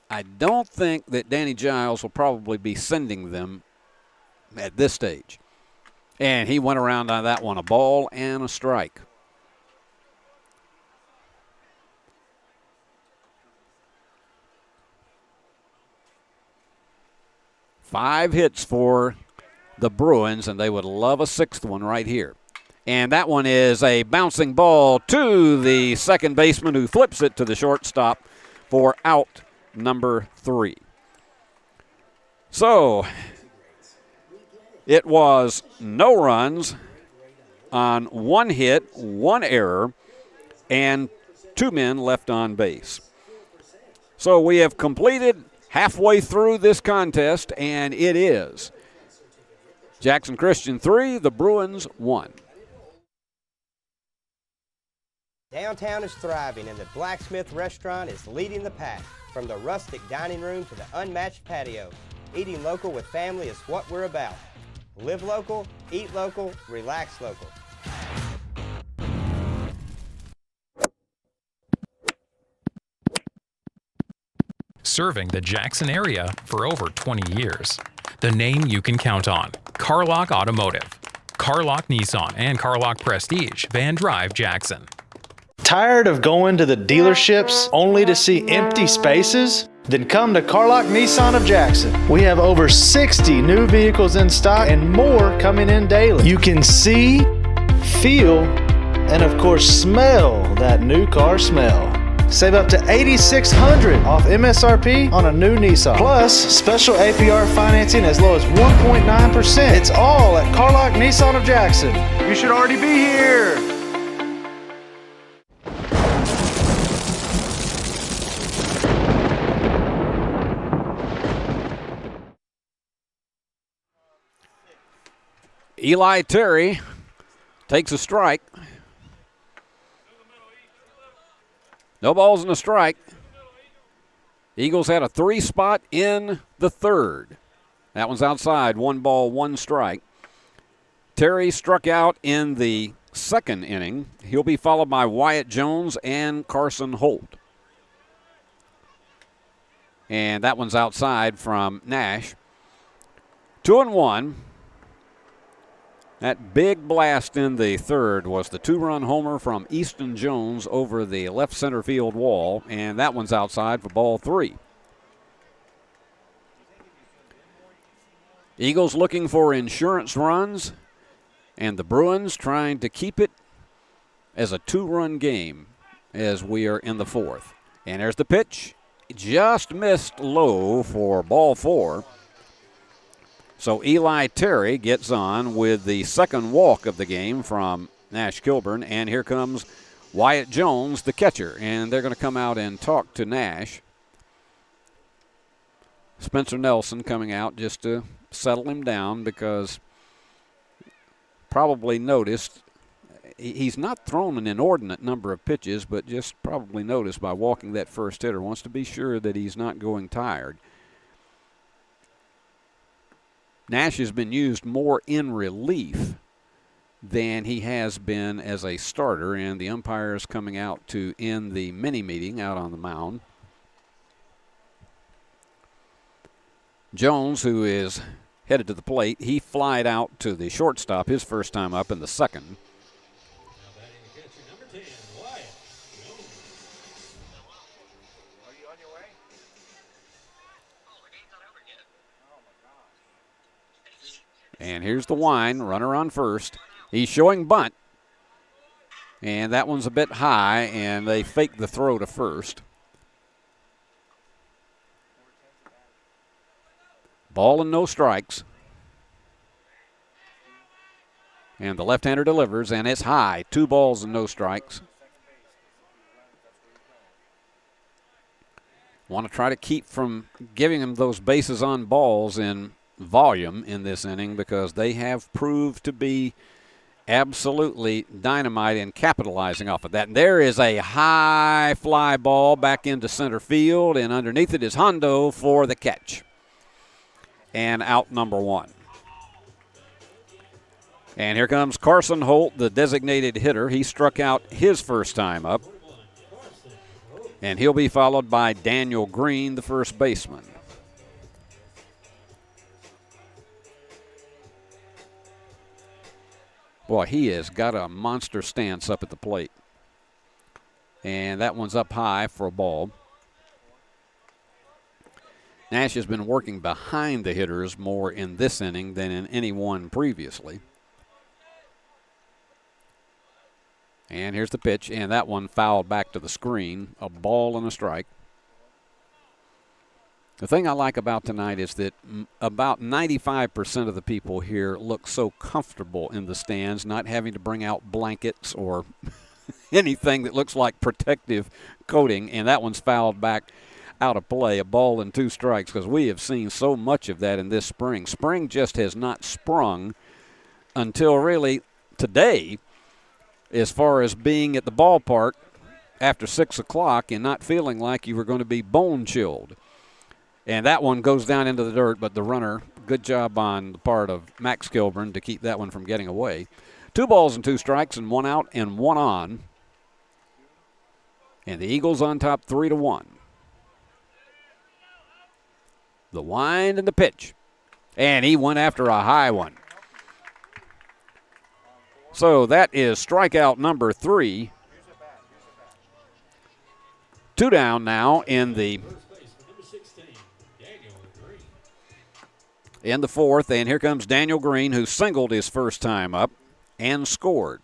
I don't think that Danny Giles will probably be sending them at this stage. And he went around on that one, a ball and a strike. 5 hits for the Bruins, and they would love a 6th one right here. And that one is a bouncing ball to the second baseman, who flips it to the shortstop for out number 3. So it was no runs on 1 hit, 1 error, and 2 men left on base. So we have completed halfway through this contest, and it is Jackson Christian 3, the Bruins 1.
Downtown is thriving, and the Blacksmith Restaurant is leading the pack. From the rustic dining room to the unmatched patio, eating local with family is what we're about. Live local, eat local, relax local.
Serving the Jackson area for over 20 years. The name you can count on, Carlock Automotive. Carlock Nissan and Carlock Prestige, Van Drive, Jackson.
Tired of going to the dealerships only to see empty spaces? Then come to Carlock Nissan of Jackson. We have over 60 new vehicles in stock and more coming in daily. You can see, feel, and of course smell that new car smell. Save up to $8,600 off MSRP on a new Nissan. Plus, special APR financing as low as 1.9%. It's all at Carlock Nissan of Jackson. You should already be here.
Eli Terry takes a strike. No balls and a strike. Eagles had a 3 spot in the 3rd. That one's outside. 1 ball, 1 strike. Terry struck out in the 2nd inning. He'll be followed by Wyatt Jones and Carson Holt. And that one's outside from Nash. 2-1. That big blast in the 3rd was the 2-run homer from Easton Jones over the left center field wall, and that one's outside for ball 3. Eagles looking for insurance runs, and the Bruins trying to keep it as a 2-run game as we are in the 4th. And there's the pitch. Just missed low for ball 4. So Eli Terry gets on with the 2nd walk of the game from Nash Kilburn. And here comes Wyatt Jones, the catcher. And they're going to come out and talk to Nash. Spencer Nelson coming out just to settle him down, because probably noticed he's not thrown an inordinate number of pitches, but just probably noticed by walking that first hitter. Wants to be sure that he's not going tired. Nash has been used more in relief than he has been as a starter, and the umpires coming out to end the mini meeting out on the mound. Jones, who is headed to the plate, he flied out to the shortstop his first time up in the 2nd. And here's the wind, runner on first. He's showing bunt. And that one's a bit high, and they fake the throw to first. Ball and no strikes. And the left-hander delivers, and it's high. 2 balls and no strikes. Want to try to keep from giving him those bases on balls in volume in this inning, because they have proved to be absolutely dynamite in capitalizing off of that. And there is a high fly ball back into center field, and underneath it is Hondo for the catch. And out number 1. And here comes Carson Holt, the designated hitter. He struck out his first time up. And he'll be followed by Daniel Green, the first baseman. Boy, he has got a monster stance up at the plate. And that one's up high for a ball. Nash has been working behind the hitters more in this inning than in any one previously. And here's the pitch, and that one fouled back to the screen. A ball and a strike. The thing I like about tonight is that about 95% of the people here look so comfortable in the stands, not having to bring out blankets or anything that looks like protective coating, and that one's fouled back out of play, a ball and 2 strikes, because we have seen so much of that in this spring. Spring just has not sprung until really today, as far as being at the ballpark after 6 o'clock and not feeling like you were going to be bone chilled. And that one goes down into the dirt, but the runner, good job on the part of Max Kilburn to keep that one from getting away. 2 balls and 2 strikes and 1 out and 1 on. And the Eagles on top 3-1. The wind and the pitch. And he went after a high one. So that is strikeout number 3. 2 down now in the fourth. And here comes Daniel Green, who singled his first time up and scored.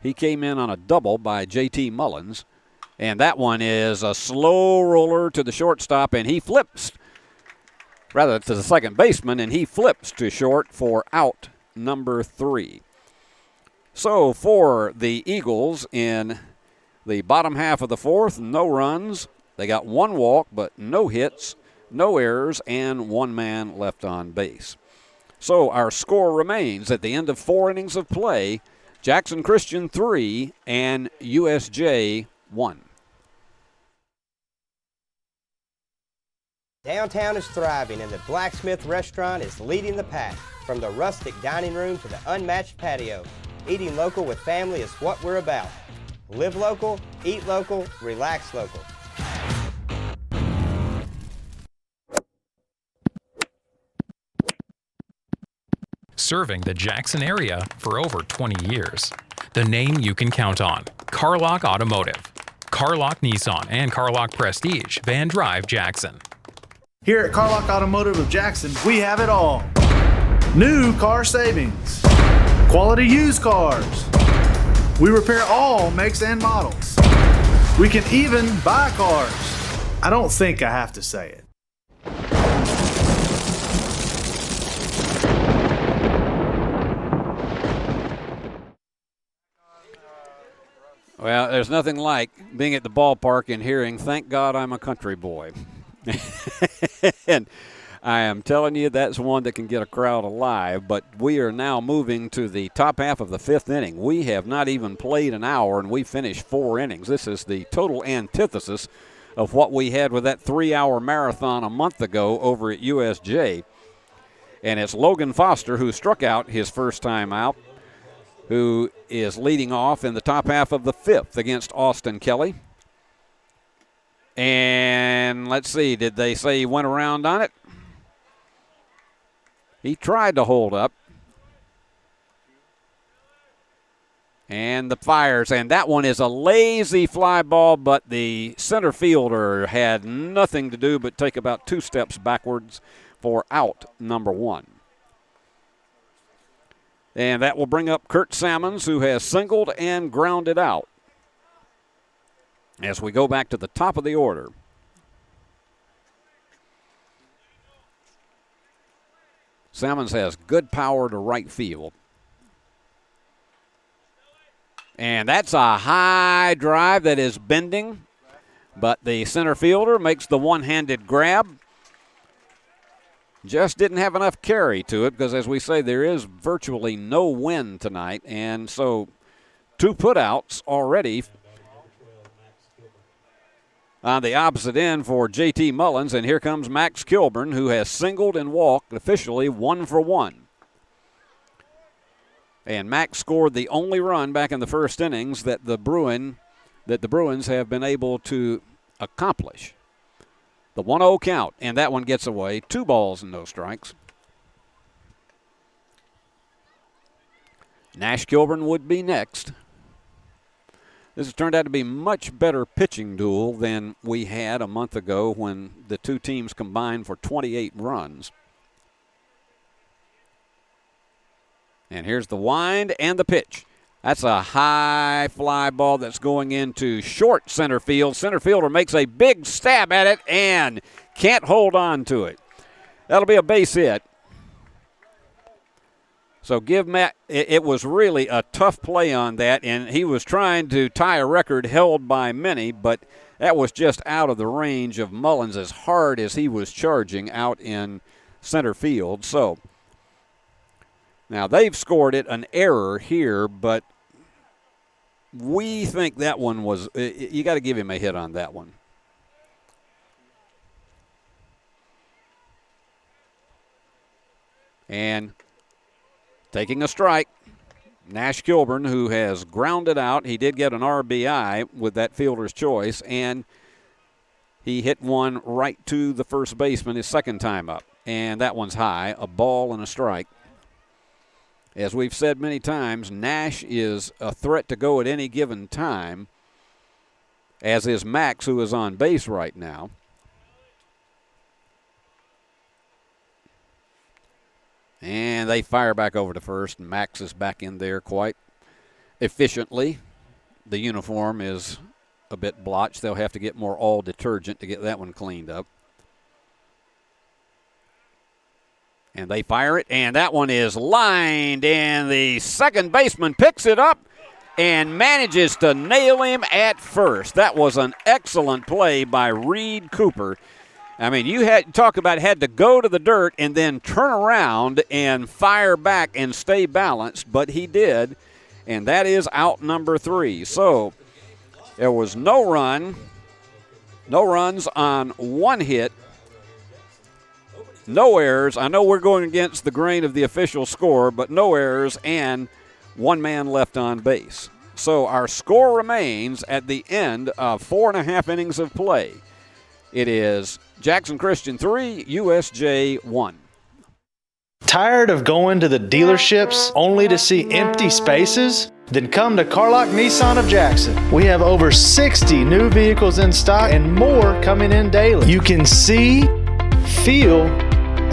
He came in on a double by J.T. Mullins. And that one is a slow roller to the shortstop, and he flips, rather to the second baseman, and he flips to short for out number 3. So for the Eagles in the bottom half of the fourth, no runs. They got 1 walk, but no hits, no errors, and 1 man left on base. So our score remains at the end of 4 innings of play, Jackson Christian 3 and USJ 1.
Downtown is thriving, and the Blacksmith Restaurant is leading the pack. From the rustic dining room to the unmatched patio, eating local with family is what we're about. Live local, eat local, relax local.
Serving the Jackson area for over 20 years. The name you can count on. Carlock Automotive. Carlock Nissan and Carlock Prestige, Van Drive, Jackson.
Here at Carlock Automotive of Jackson, we have it all. New car savings, quality used cars. We repair all makes and models. We can even buy cars. I don't think I have to say it.
Well, there's nothing like being at the ballpark and hearing, "Thank God I'm a country boy." And I am telling you, that's one that can get a crowd alive. But we are now moving to the top half of the 5th inning. We have not even played an hour, and we finished 4 innings. This is the total antithesis of what we had with that 3-hour marathon a month ago over at USJ. And it's Logan Foster, who struck out his first time out, who is leading off in the top half of the 5th against Austin Kelly. And let's see, did they say he went around on it? He tried to hold up. And the fires, and that one is a lazy fly ball, but the center fielder had nothing to do but take about 2 steps backwards for out number 1. And that will bring up Kurt Sammons, who has singled and grounded out. As we go back to the top of the order. Sammons has good power to right field. And that's a high drive that is bending, but the center fielder makes the one-handed grab. Just didn't have enough carry to it because, as we say, there is virtually no wind tonight. And so 2 putouts already on the opposite end for J.T. Mullins. And here comes Max Kilburn, who has singled and walked officially 1 for 1. And Max scored the only run back in the first innings that the Bruins have been able to accomplish. The 1-0 count, and that one gets away. 2 balls and no strikes. Nash Kilburn would be next. This has turned out to be a much better pitching duel than we had a month ago when the two teams combined for 28 runs. And here's the wind and the pitch. That's a high fly ball that's going into short center field. Center fielder makes a big stab at it and can't hold on to it. That'll be a base hit. So give Matt, it was really a tough play on that, and he was trying to tie a record held by many, but that was just out of the range of Mullins as hard as he was charging out in center field. So now they've scored it an error here, but we think that one was, you got to give him a hit on that one. And taking a strike, Nash Kilburn, who has grounded out. He did get an RBI with that fielder's choice, and he hit one right to the first baseman his second time up. And that one's high, a ball and a strike. As we've said many times, Nash is a threat to go at any given time, as is Max, who is on base right now. And they fire back over to first, and Max is back in there quite efficiently. The uniform is a bit blotched. They'll have to get more all detergent to get that one cleaned up. And they fire it, and that one is lined, and the second baseman picks it up and manages to nail him at first. That was an excellent play by Reed Cooper. I mean, you had talk about had to go to the dirt and then turn around and fire back and stay balanced, but he did, and that is out number 3. So there was no runs on one hit, no errors. I know we're going against the grain of the official score, but no errors and one man left on base. So our score remains at the end of 4.5 innings of play. It is Jackson Christian 3, USJ 1.
Tired of going to the dealerships only to see empty spaces? Then come to Carlock Nissan of Jackson. We have over 60 new vehicles in stock and more coming in daily. You can see, feel,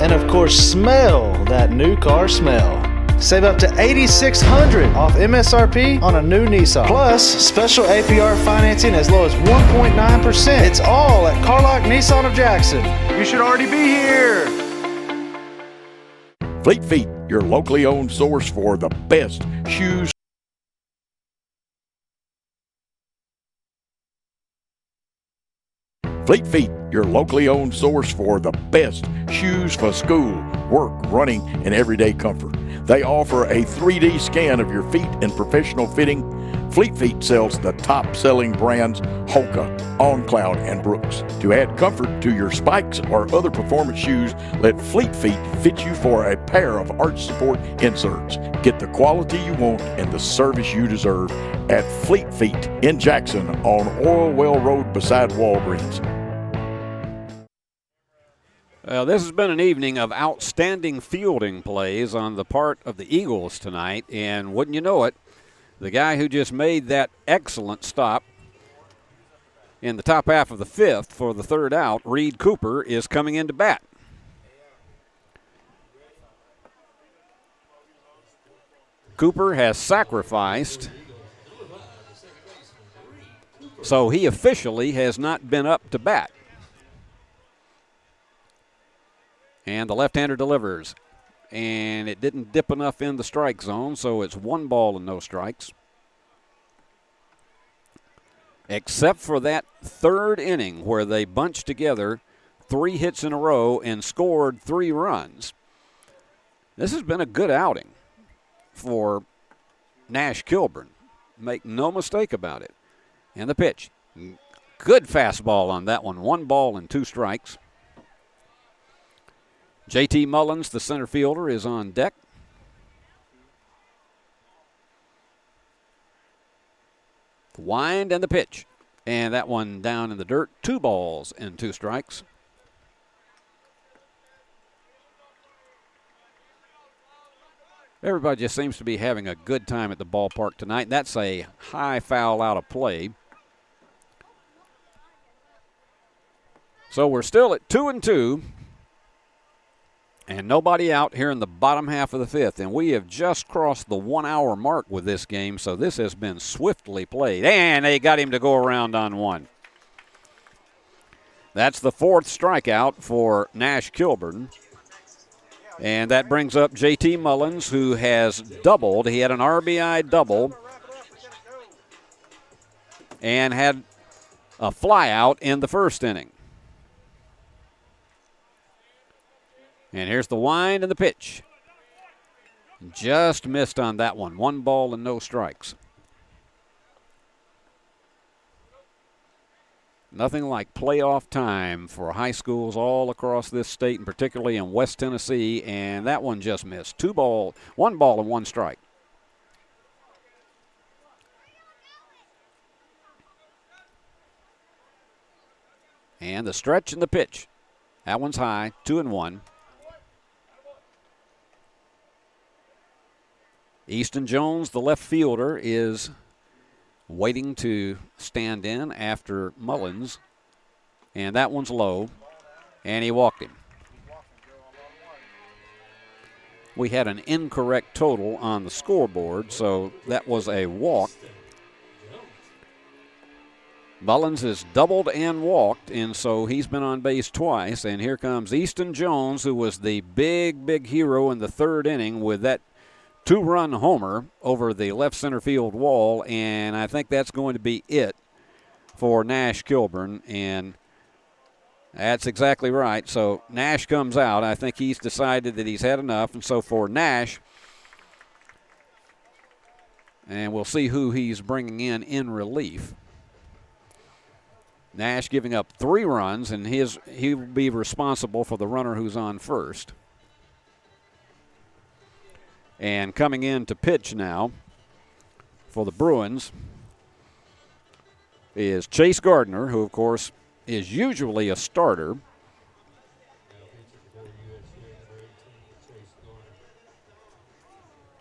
and of course smell that new car smell. Save up to $8,600 off MSRP on a new Nissan. Plus, special APR financing as low as 1.9%. It's all at Carlock Nissan of Jackson. You should already be here.
Fleet Feet, your locally owned source for the best shoes. Fleet Feet, your locally owned source for the best shoes for school, work, running, and everyday comfort. They offer a 3D scan of your feet and professional fitting. Fleet Feet sells the top-selling brands Hoka, OnCloud, and Brooks. To add comfort to your spikes or other performance shoes, let Fleet Feet fit you for a pair of arch support inserts. Get the quality you want and the service you deserve at Fleet Feet in Jackson on Oilwell Road beside Walgreens.
This has been an evening of outstanding fielding plays on the part of the Eagles tonight, and wouldn't you know it, the guy who just made that excellent stop in the top half of the 5th for the 3rd out, Reed Cooper, is coming into bat. Cooper has sacrificed, so he officially has not been up to bat. And the left-hander delivers. And it didn't dip enough in the strike zone, so it's 1 ball and no strikes. Except for that 3rd inning where they bunched together 3 hits in a row and scored 3 runs. This has been a good outing for Nash Kilburn. Make no mistake about it. And the pitch. Good fastball on that one. 1 ball and 2 strikes. J.T. Mullins, the center fielder, is on deck. The wind and the pitch. And that one down in the dirt. 2 balls and 2 strikes. Everybody just seems to be having a good time at the ballpark tonight. That's a high foul out of play. So we're still at 2-2. And nobody out here in the bottom half of the fifth. And we have just crossed the 1 hour mark with this game. So this has been swiftly played. And they got him to go around on one. That's the fourth strikeout for Nash Kilburn. And that brings up J.T. Mullins, who has doubled. He had an RBI double and had a flyout in the first inning. And here's the wind and the pitch. Just missed on that one. 1 ball and no strikes. Nothing like playoff time for high schools all across this state, and particularly in West Tennessee, and that one just missed. 1 ball and 1 strike. And the stretch and the pitch. That one's high, 2-1. Easton Jones, the left fielder, is waiting to stand in after Mullins. And that one's low, and he walked him. We had an incorrect total on the scoreboard, so that was a walk. Mullins has doubled and walked, and so he's been on base twice. And here comes Easton Jones, who was the big hero in the third inning with that 2-run homer over the left center field wall, and I think that's going to be it for Nash Kilburn, and that's exactly right. So Nash comes out. I think he's decided that he's had enough, and so for Nash, and we'll see who he's bringing in relief. Nash giving up 3 runs, and he'll be responsible for the runner who's on first. And coming in to pitch now for the Bruins is Chase Gardner, who, of course, is usually a starter.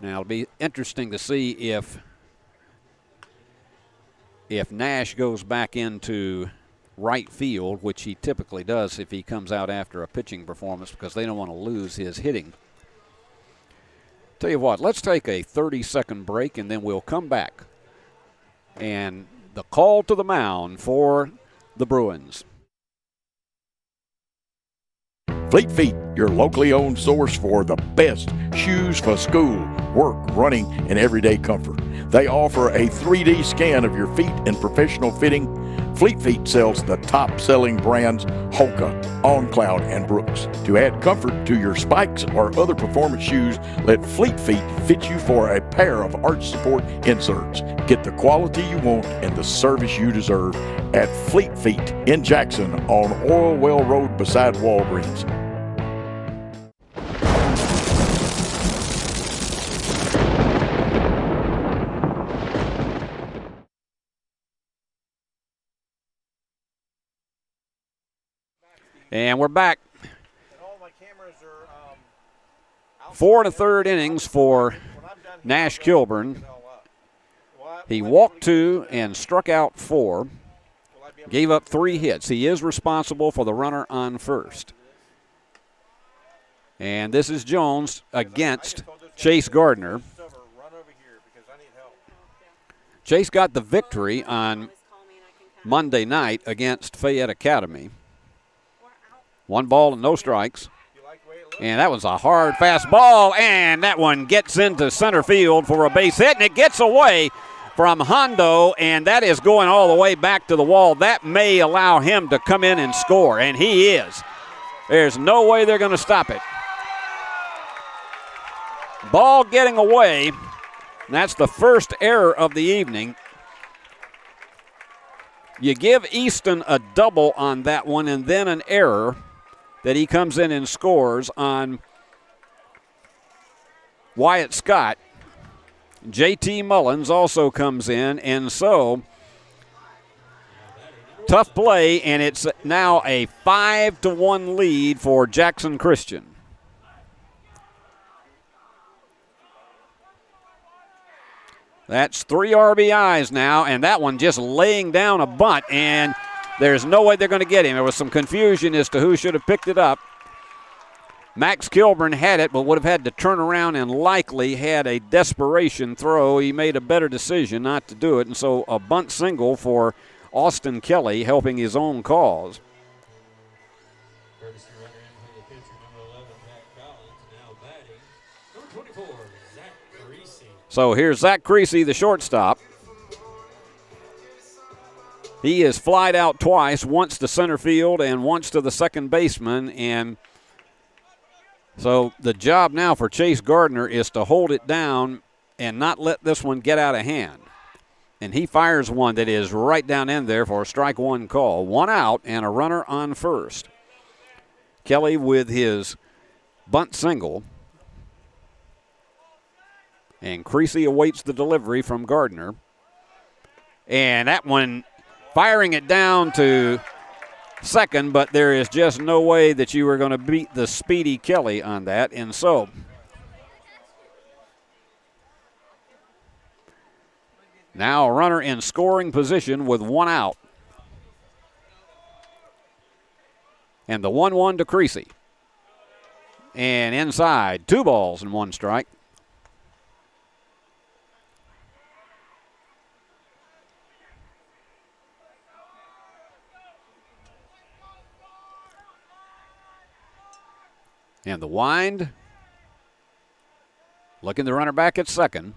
Now, it'll be interesting to see if Nash goes back into right field, which he typically does if he comes out after a pitching performance, because they don't want to lose his hitting. Tell you what, let's take a 30-second break, and then we'll come back. And the call to the mound for the Bruins.
Fleet Feet, your locally owned source for the best shoes for school, work, running, and everyday comfort. They offer a 3D scan of your feet and professional fitting. Fleet Feet sells the top-selling brands Hoka, OnCloud, and Brooks. To add comfort to your spikes or other performance shoes, let Fleet Feet fit you for a pair of arch support inserts. Get the quality you want and the service you deserve at Fleet Feet in Jackson on Oilwell Road beside Walgreens.
And we're back. 4 1/3 innings for Nash Kilburn. He walked 2 and struck out 4. Gave up 3 hits. He is responsible for the runner on first. And this is Jones against Chase Gardner. Chase got the victory on Monday night against Fayette Academy. 1 ball and no strikes. And that was a hard fastball, and that one gets into center field for a base hit, and it gets away from Hondo, and that is going all the way back to the wall. That may allow him to come in and score, and he is. There's no way they're going to stop it. Ball getting away, and that's the first error of the evening. You give Easton a double on that one and then an error that he comes in and scores on Wyatt Scott. J.T. Mullins also comes in, and so tough play, and it's now a 5-1 lead for Jackson Christian. That's 3 RBIs now, and that one just laying down a bunt, and there's no way they're going to get him. There was some confusion as to who should have picked it up. Max Kilburn had it, but would have had to turn around and likely had a desperation throw. He made a better decision not to do it, and so a bunt single for Austin Kelly, helping his own cause. So here's Zach Creasy, the shortstop. He is flied out twice, once to center field and once to the second baseman, and so the job now for Chase Gardner is to hold it down and not let this one get out of hand. And he fires one that is right down in there for a strike one call. 1 out and a runner on first. Kelly with his bunt single. And Creasy awaits the delivery from Gardner. And that one firing it down to second, but there is just no way that you were going to beat the speedy Kelly on that. And so now a runner in scoring position with 1 out. And the 1-1 to Creasy. And inside, 2 balls and 1 strike. And the wind. Looking the runner back at second.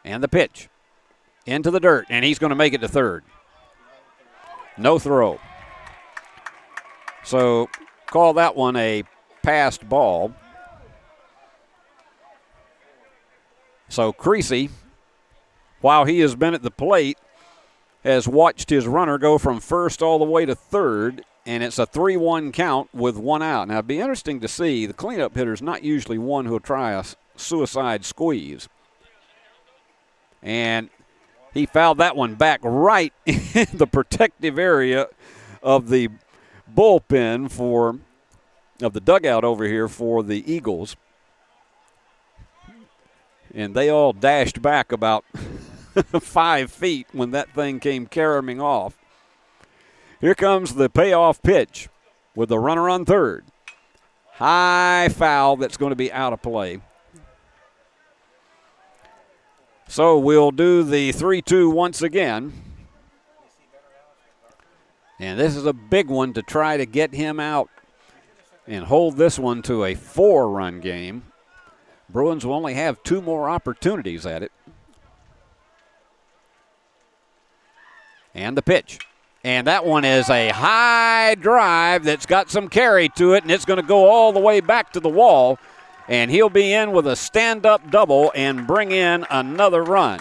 And the pitch. Into the dirt, and he's going to make it to third. No throw. So call that one a passed ball. So Creasy, while he has been at the plate, has watched his runner go from first all the way to third, and it's a 3-1 count with 1 out. Now, it'd be interesting to see. The cleanup hitter's not usually one who'll try a suicide squeeze. And he fouled that one back right in the protective area of the bullpen of the dugout over here for the Eagles. And they all dashed back about 5 feet when that thing came caroming off. Here comes the payoff pitch with the runner on third. High foul that's going to be out of play. So we'll do the 3-2 once again. And this is a big one to try to get him out and hold this one to a 4-run game. Bruins will only have 2 more opportunities at it. And the pitch. And that one is a high drive that's got some carry to it, and it's going to go all the way back to the wall. And he'll be in with a stand-up double and bring in another run.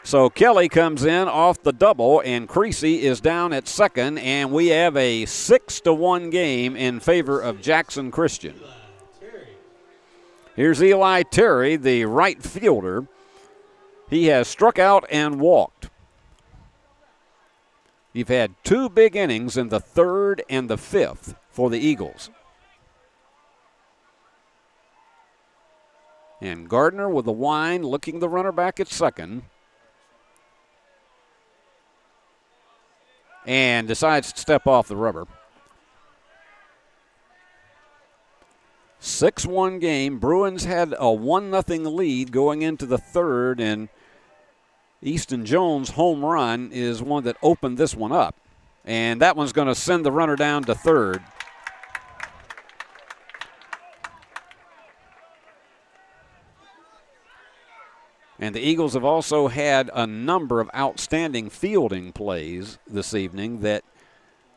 So Kelly comes in off the double, and Creasy is down at second, and we have a 6-1 game in favor of Jackson Christian. Here's Eli Terry, the right fielder. He has struck out and walked. You've had 2 big innings in the 3rd and the 5th for the Eagles. And Gardner with the wind, looking the runner back at second. And decides to step off the rubber. 6-1 game. Bruins had a 1-0 lead going into the 3rd, and Easton Jones' home run is one that opened this one up. And that one's going to send the runner down to third. And the Eagles have also had a number of outstanding fielding plays this evening that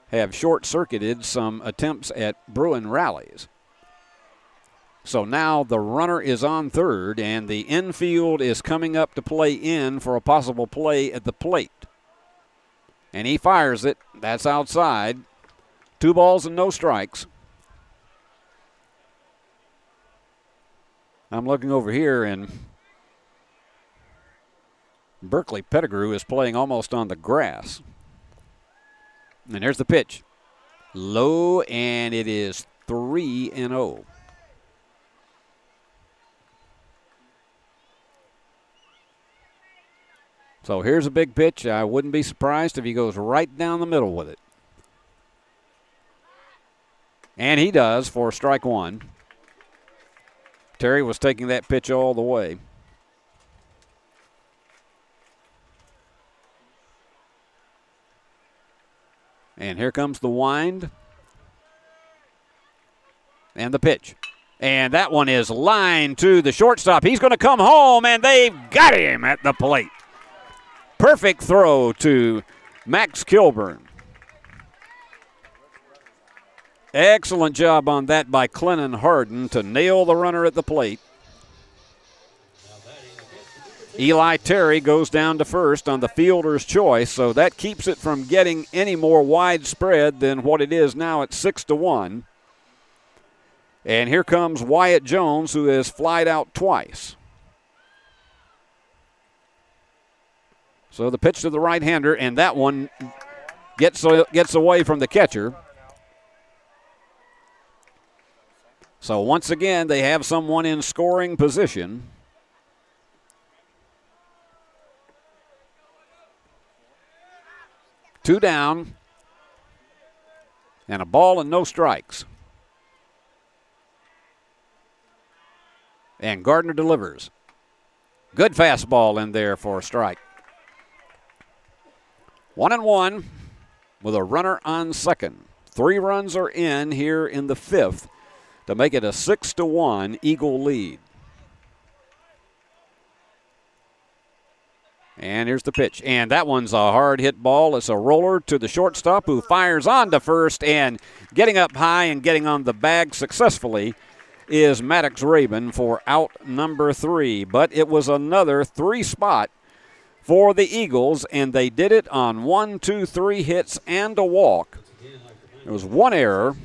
have short-circuited some attempts at Bruin rallies. So now the runner is on third, and the infield is coming up to play in for a possible play at the plate. And he fires it. That's outside. 2 balls and no strikes. I'm looking over here, and Berkeley Pettigrew is playing almost on the grass. And there's the pitch. Low, and it is 3-0. So here's a big pitch. I wouldn't be surprised if he goes right down the middle with it. And he does for strike one. Terry was taking that pitch all the way. And here comes the wind. And the pitch. And that one is lined to the shortstop. He's going to come home, and they've got him at the plate. Perfect throw to Max Kilburn. Excellent job on that by Clennon Harden to nail the runner at the plate. Eli Terry goes down to first on the fielder's choice, so that keeps it from getting any more widespread than what it is now at 6-1. And here comes Wyatt Jones, who has flied out twice. So the pitch to the right-hander, and that one gets away from the catcher. So once again, they have someone in scoring position. Two down, and a ball and no strikes. And Gardner delivers. Good fastball in there for a strike. 1-1 with a runner on second. 3 runs are in here in the 5th to make it a 6-1 Eagle lead. And here's the pitch. And that one's a hard hit ball. It's a roller to the shortstop who fires on to first, and getting up high and getting on the bag successfully is Maddox Rabin for out number 3. But it was another 3 spot for the Eagles, and they did it on 1, 2, 3 hits and a walk. There was 1 error,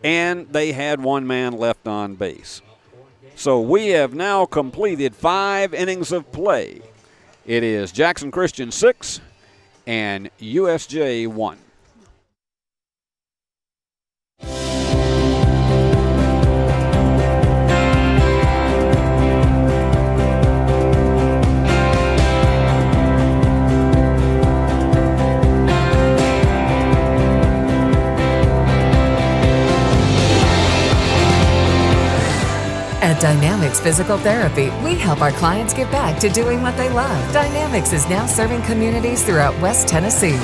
and they had 1 man left on base. So we have now completed 5 innings of play. It is Jackson Christian 6 and USJ 1.
At Dynamics Physical Therapy, we help our clients get back to doing what they love. Dynamics is now serving communities throughout West Tennessee.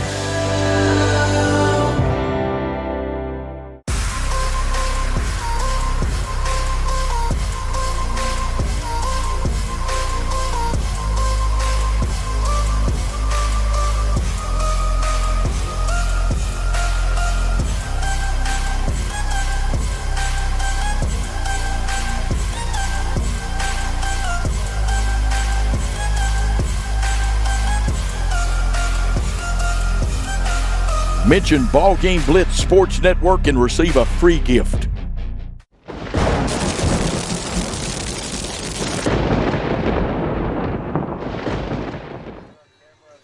Mention BallGame Blitz Sports Network and receive a free gift.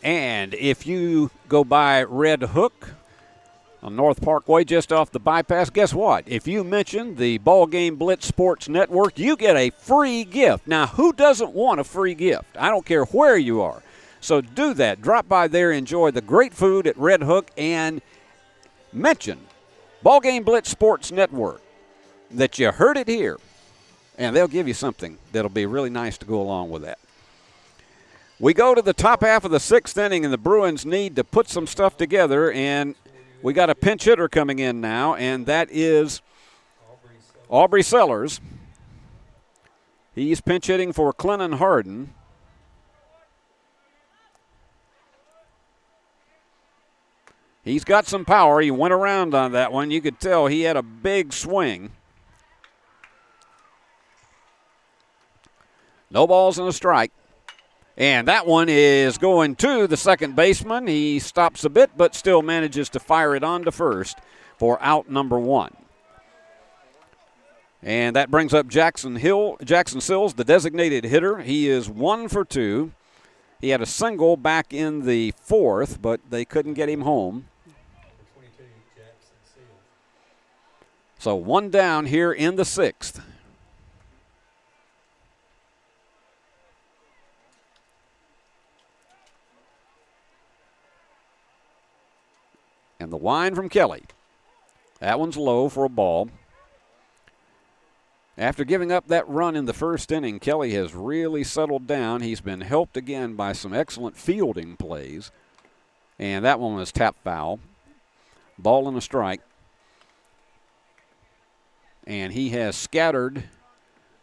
And if you go by Red Hook on North Parkway just off the bypass, guess what? If you mention the BallGame Blitz Sports Network, you get a free gift. Now, who doesn't want a free gift? I don't care where you are. So do that. Drop by there, enjoy the great food at Red Hook, and mention BallGame Blitz Sports Network that you heard it here. And they'll give you something that'll be really nice to go along with that. We go to the top half of the 6th inning, and the Bruins need to put some stuff together, and we got a pinch hitter coming in now, and that is Aubrey Sellers. He's pinch hitting for Clennon Harden. He's got some power. He went around on that one. You could tell he had a big swing. No balls and a strike. And that one is going to the second baseman. He stops a bit, but still manages to fire it on to first for out number 1. And that brings up Jackson Sills, the designated hitter. He is 1 for 2. He had a single back in the 4th, but they couldn't get him home. So 1 down here in the 6th. And the wind from Kelly. That one's low for a ball. After giving up that run in the first inning, Kelly has really settled down. He's been helped again by some excellent fielding plays. And that one was tap foul. Ball and a strike. And he has scattered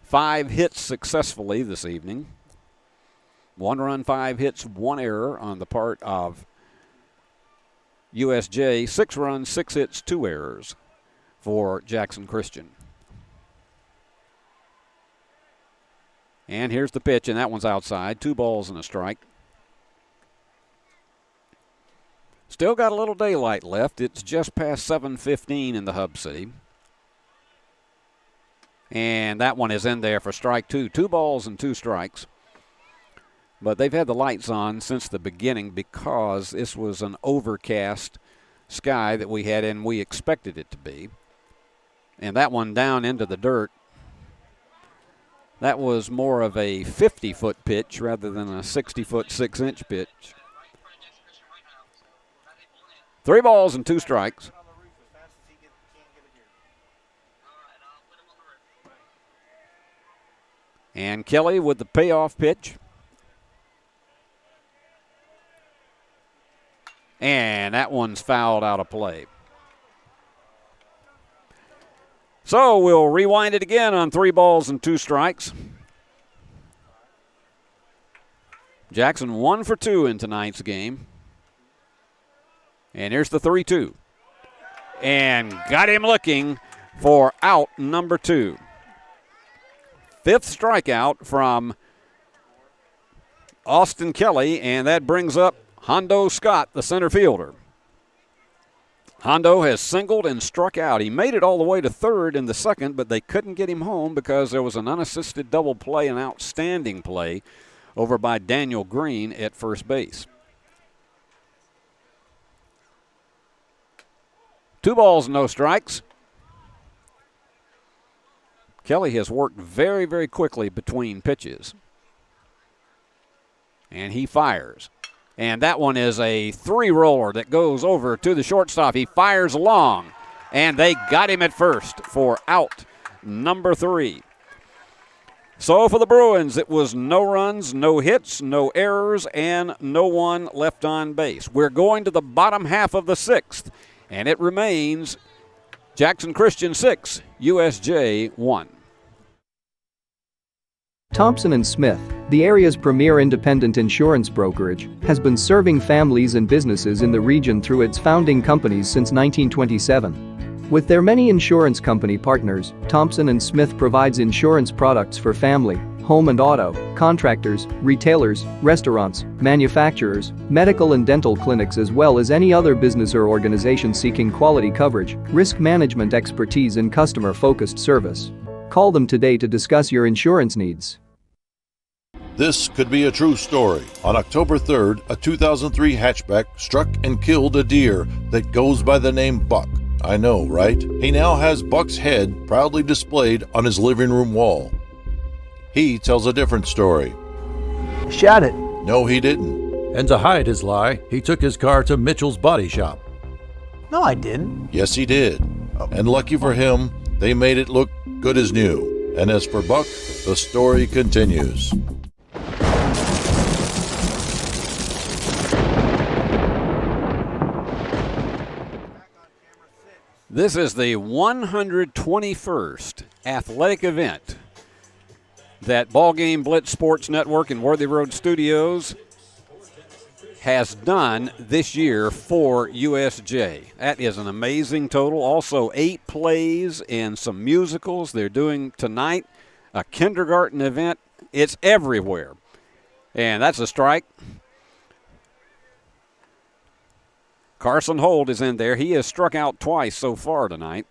5 hits successfully this evening. 1 run, 5 hits, 1 error on the part of USJ. 6 runs, 6 hits, 2 errors for Jackson Christian. And here's the pitch, and that one's outside. 2 balls and a strike. Still got a little daylight left. It's just past 7:15 in the Hub City. And that one is in there for strike 2. 2 balls and 2 strikes. But they've had the lights on since the beginning because this was an overcast sky that we had and we expected it to be. And that one down into the dirt. That was more of a 50-foot pitch rather than a 60-foot, 6-inch pitch. 3 balls and 2 strikes. And Kelly with the payoff pitch. And that one's fouled out of play. So we'll rewind it again on 3 balls and 2 strikes. Jackson 1 for 2 in tonight's game. And here's the 3-2. And got him looking for out number 2. 5th strikeout from Austin Kelly, and that brings up Hondo Scott, the center fielder. Hondo has singled and struck out. He made it all the way to third in the second, but they couldn't get him home because there was an unassisted double play, an outstanding play over by Daniel Green at first base. 2 balls, no strikes. Kelly has worked very, very quickly between pitches. And he fires. And that one is a 3-roller that goes over to the shortstop. He fires long. And they got him at first for out number 3. So for the Bruins, it was no runs, no hits, no errors, and no one left on base. We're going to the bottom half of the 6th. And it remains Jackson Christian 6, USJ 1.
Thompson & Smith, the area's premier independent insurance brokerage, has been serving families and businesses in the region through its founding companies since 1927. With their many insurance company partners, Thompson & Smith provides insurance products for family, home and auto, contractors, retailers, restaurants, manufacturers, medical and dental clinics, as well as any other business or organization seeking quality coverage, risk management expertise and customer-focused service. Call them today to discuss your insurance needs.
This could be a true story. On October 3rd, a 2003 hatchback struck and killed a deer that goes by the name Buck. I know, right? He now has Buck's head proudly displayed on his living room wall. He tells a different story.
Shot it.
No, he didn't.
And to hide his lie, he took his car to Mitchell's Body Shop.
No, I didn't.
Yes, he did. And lucky for him, they made it look good as new. And as for Buck, the story continues.
This is the 121st athletic event that BallGame Blitz Sports Network and Worthy Road Studios has done this year for USJ. That is an amazing total. Also 8 plays and some musicals. They're doing tonight a kindergarten event. It's everywhere. And that's a strike. Carson Holt is in there. He has struck out twice so far tonight.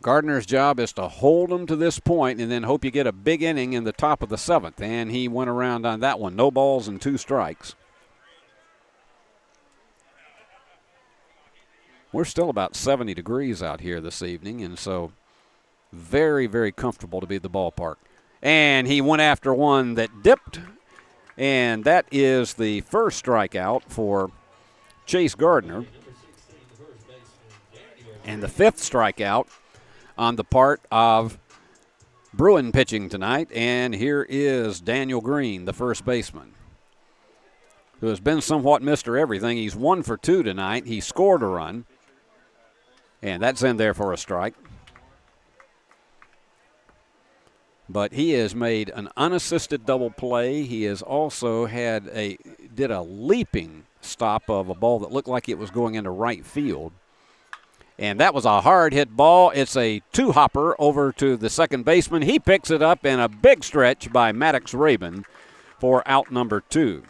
Gardner's job is to hold them to this point and then hope you get a big inning in the top of the 7th. And he went around on that one. No balls and 2 strikes. We're still about 70 degrees out here this evening, and so very, very comfortable to be at the ballpark. And he went after one that dipped And that is the first strikeout for Chase Gardner. And the fifth strikeout on the part of Bruin pitching tonight. And here is Daniel Green, the first baseman, who has been somewhat Mr. Everything. He's 1 for 2 tonight. He scored a run. And that's in there for a strike. But he has made an unassisted double play. He has also did a leaping stop of a ball that looked like it was going into right field. And that was a hard hit ball. It's a two-hopper over to the second baseman. He picks it up in a big stretch by Maddox Rabin for out number 2.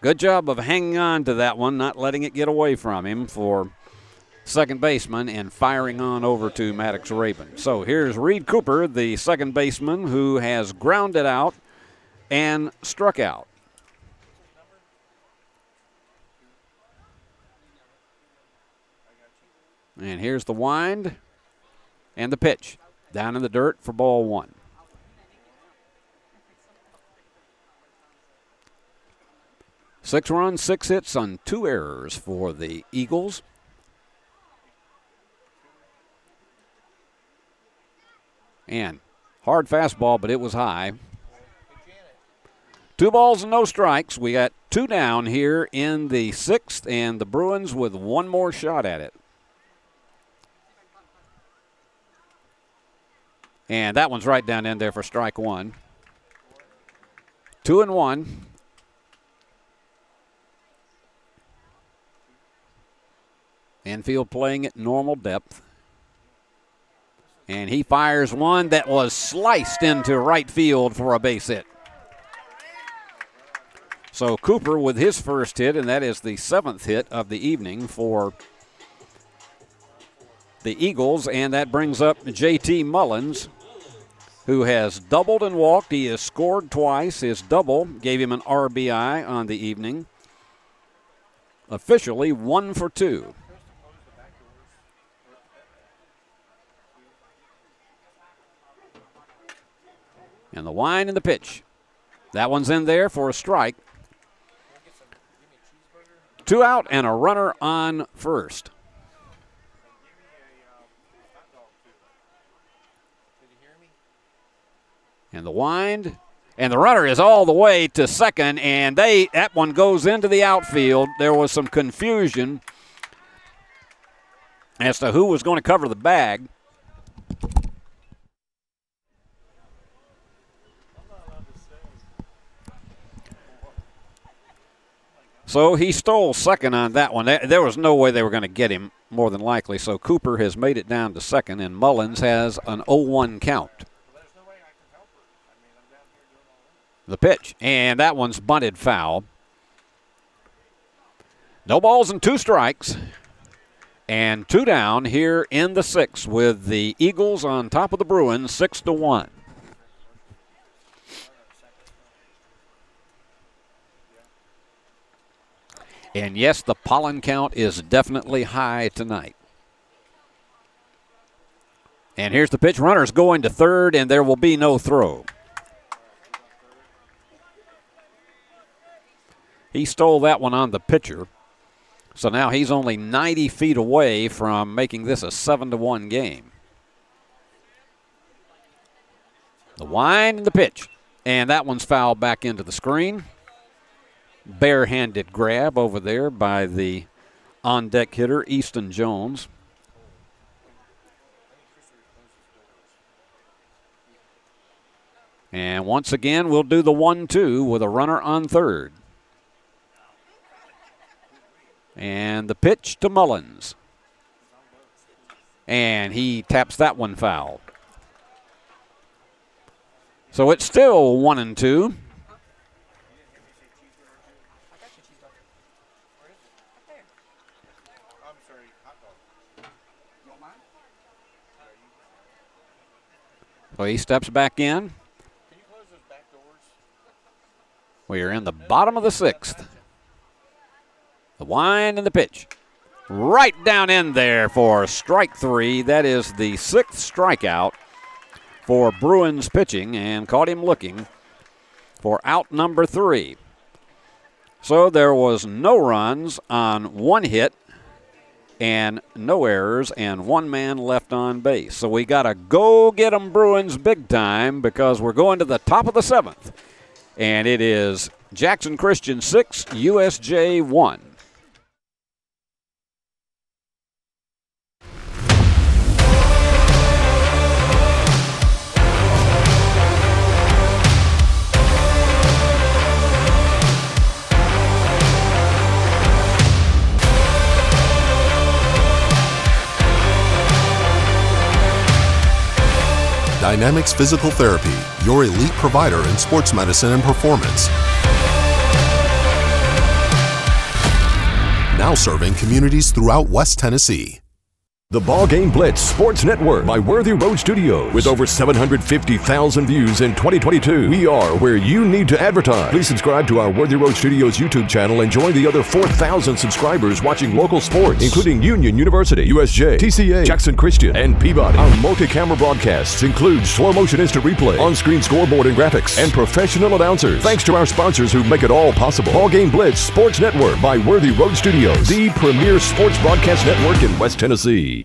Good job of hanging on to that one, not letting it get away from him for second baseman and firing on over to Maddox Rabin. So here's Reed Cooper, the second baseman, who has grounded out and struck out. And here's the wind and the pitch down in the dirt for ball 1. Six runs, 6 hits on 2 errors for the Eagles. And hard fastball, but it was high. 2 balls and no strikes. We got 2 down here in the 6th, and the Bruins with 1 more shot at it. And that one's right down in there for strike 1. 2-1. Infield playing at normal depth. And he fires one that was sliced into right field for a base hit. So Cooper with his first hit, and that is the 7th hit of the evening for the Eagles. And that brings up J.T. Mullins, who has doubled and walked. He has scored twice. His double gave him an RBI on the evening. Officially 1 for 2. And the wind and the pitch. That one's in there for a strike. 2 out and a runner on first. And the wind. And the runner is all the way to second, and that one goes into the outfield. There was some confusion as to who was going to cover the bag. So he stole second on that one. There was no way they were going to get him, more than likely. So Cooper has made it down to second, and Mullins has an 0-1 count. The pitch, and that one's bunted foul. No balls and 2 strikes, and 2 down here in the 6th with the Eagles on top of the Bruins, 6-1. And yes, the pollen count is definitely high tonight. And here's the pitch. Runner's going to third, and there will be no throw. He stole that one on the pitcher. So now he's only 90 feet away from making this a 7-1 game. The wind and the pitch. And that one's fouled back into the screen. Barehanded grab over there by the on-deck hitter, Easton Jones. And once again, we'll do the 1-2 with a runner on third. And the pitch to Mullins. And he taps that one foul. So it's still 1-2. So he steps back in. We are in the bottom of the 6th. The wind and the pitch. Right down in there for strike 3. That is the 6th strikeout for Bruins pitching, and caught him looking. for out number 3. So there was no runs on 1 hit and no errors and 1 man left on base. So we got to go get 'em Bruins big time because we're going to the top of the 7th. And it is Jackson Christian 6, USJ 1.
Dynamics Physical Therapy, your elite provider in sports medicine and performance. Now serving communities throughout West Tennessee.
The BallGame Blitz Sports Network by Worthy Road Studios. With over 750,000 views in 2022, we are where you need to advertise. Please subscribe to our Worthy Road Studios YouTube channel and join the other 4,000 subscribers watching local sports, including Union University, USJ, TCA, Jackson Christian, and Peabody. Our multi-camera broadcasts include slow motion instant replay, on-screen scoreboard and graphics, and professional announcers. Thanks to our sponsors who make it all possible. BallGame Blitz Sports Network by Worthy Road Studios, the premier sports broadcast network in West Tennessee.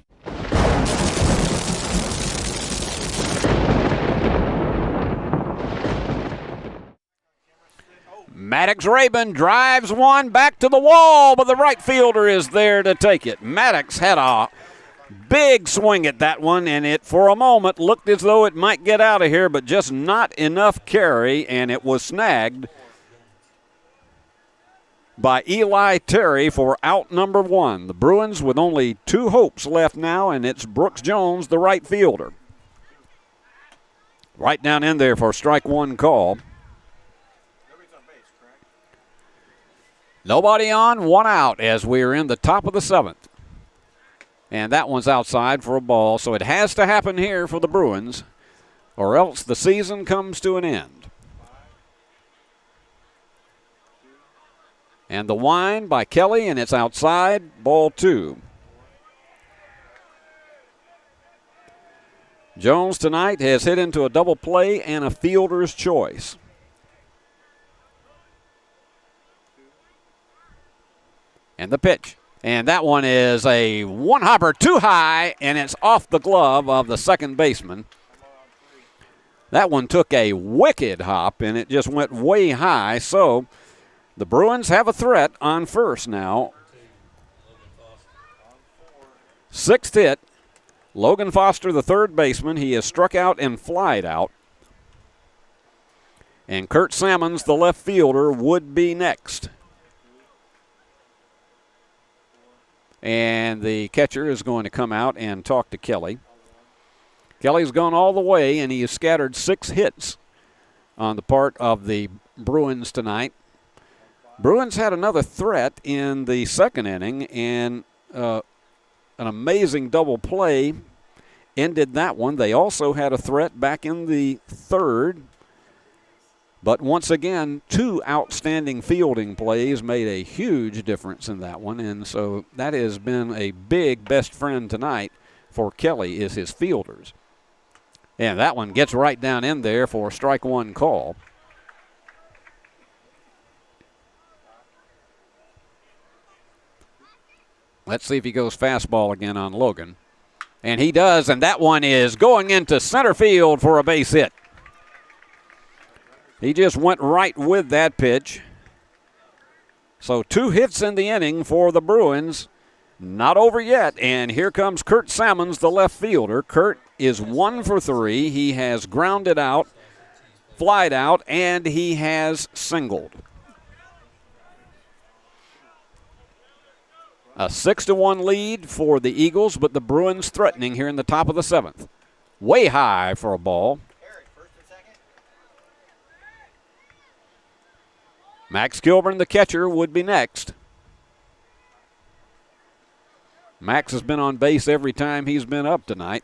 Maddox-Rabin drives one back to the wall, but the right fielder is there to take it. Maddox had a big swing at that one, and it for a moment looked as though it might get out of here, but just not enough carry, and it was snagged by Eli Terry for out number 1. The Bruins with only 2 hopes left now, and it's Brooks Jones, the right fielder. Right down in there for strike 1 call. Nobody on, 1 out as we're in the top of the 7th. And that one's outside for a ball, so it has to happen here for the Bruins, or else the season comes to an end. And the wind by Kelly, and it's outside, ball 2. Jones tonight has hit into a double play and a fielder's choice. And the pitch. And that one is a one-hopper too high, and it's off the glove of the second baseman. That one took a wicked hop, and it just went way high. So the Bruins have a threat on first now. 6th hit. Logan Foster, the third baseman. He has struck out and flied out. And Kurt Sammons, the left fielder, would be next. And the catcher is going to come out and talk to Kelly. Kelly's gone all the way, and he has scattered 6 hits on the part of the Bruins tonight. Bruins had another threat in the 2nd inning, and an amazing double play ended that one. They also had a threat back in the 3rd. But once again, 2 outstanding fielding plays made a huge difference in that one. And so that has been a big best friend tonight for Kelly, is his fielders. And that one gets right down in there for strike 1 call. Let's see if he goes fastball again on Logan. And he does, and that one is going into center field for a base hit. He just went right with that pitch. So 2 hits in the inning for the Bruins. Not over yet, and here comes Kurt Sammons, the left fielder. Kurt is 1 for 3. He has grounded out, flied out, and he has singled. A 6-1 lead for the Eagles, but the Bruins threatening here in the top of the 7th. Way high for a ball. Max Kilburn, the catcher, would be next. Max has been on base every time he's been up tonight.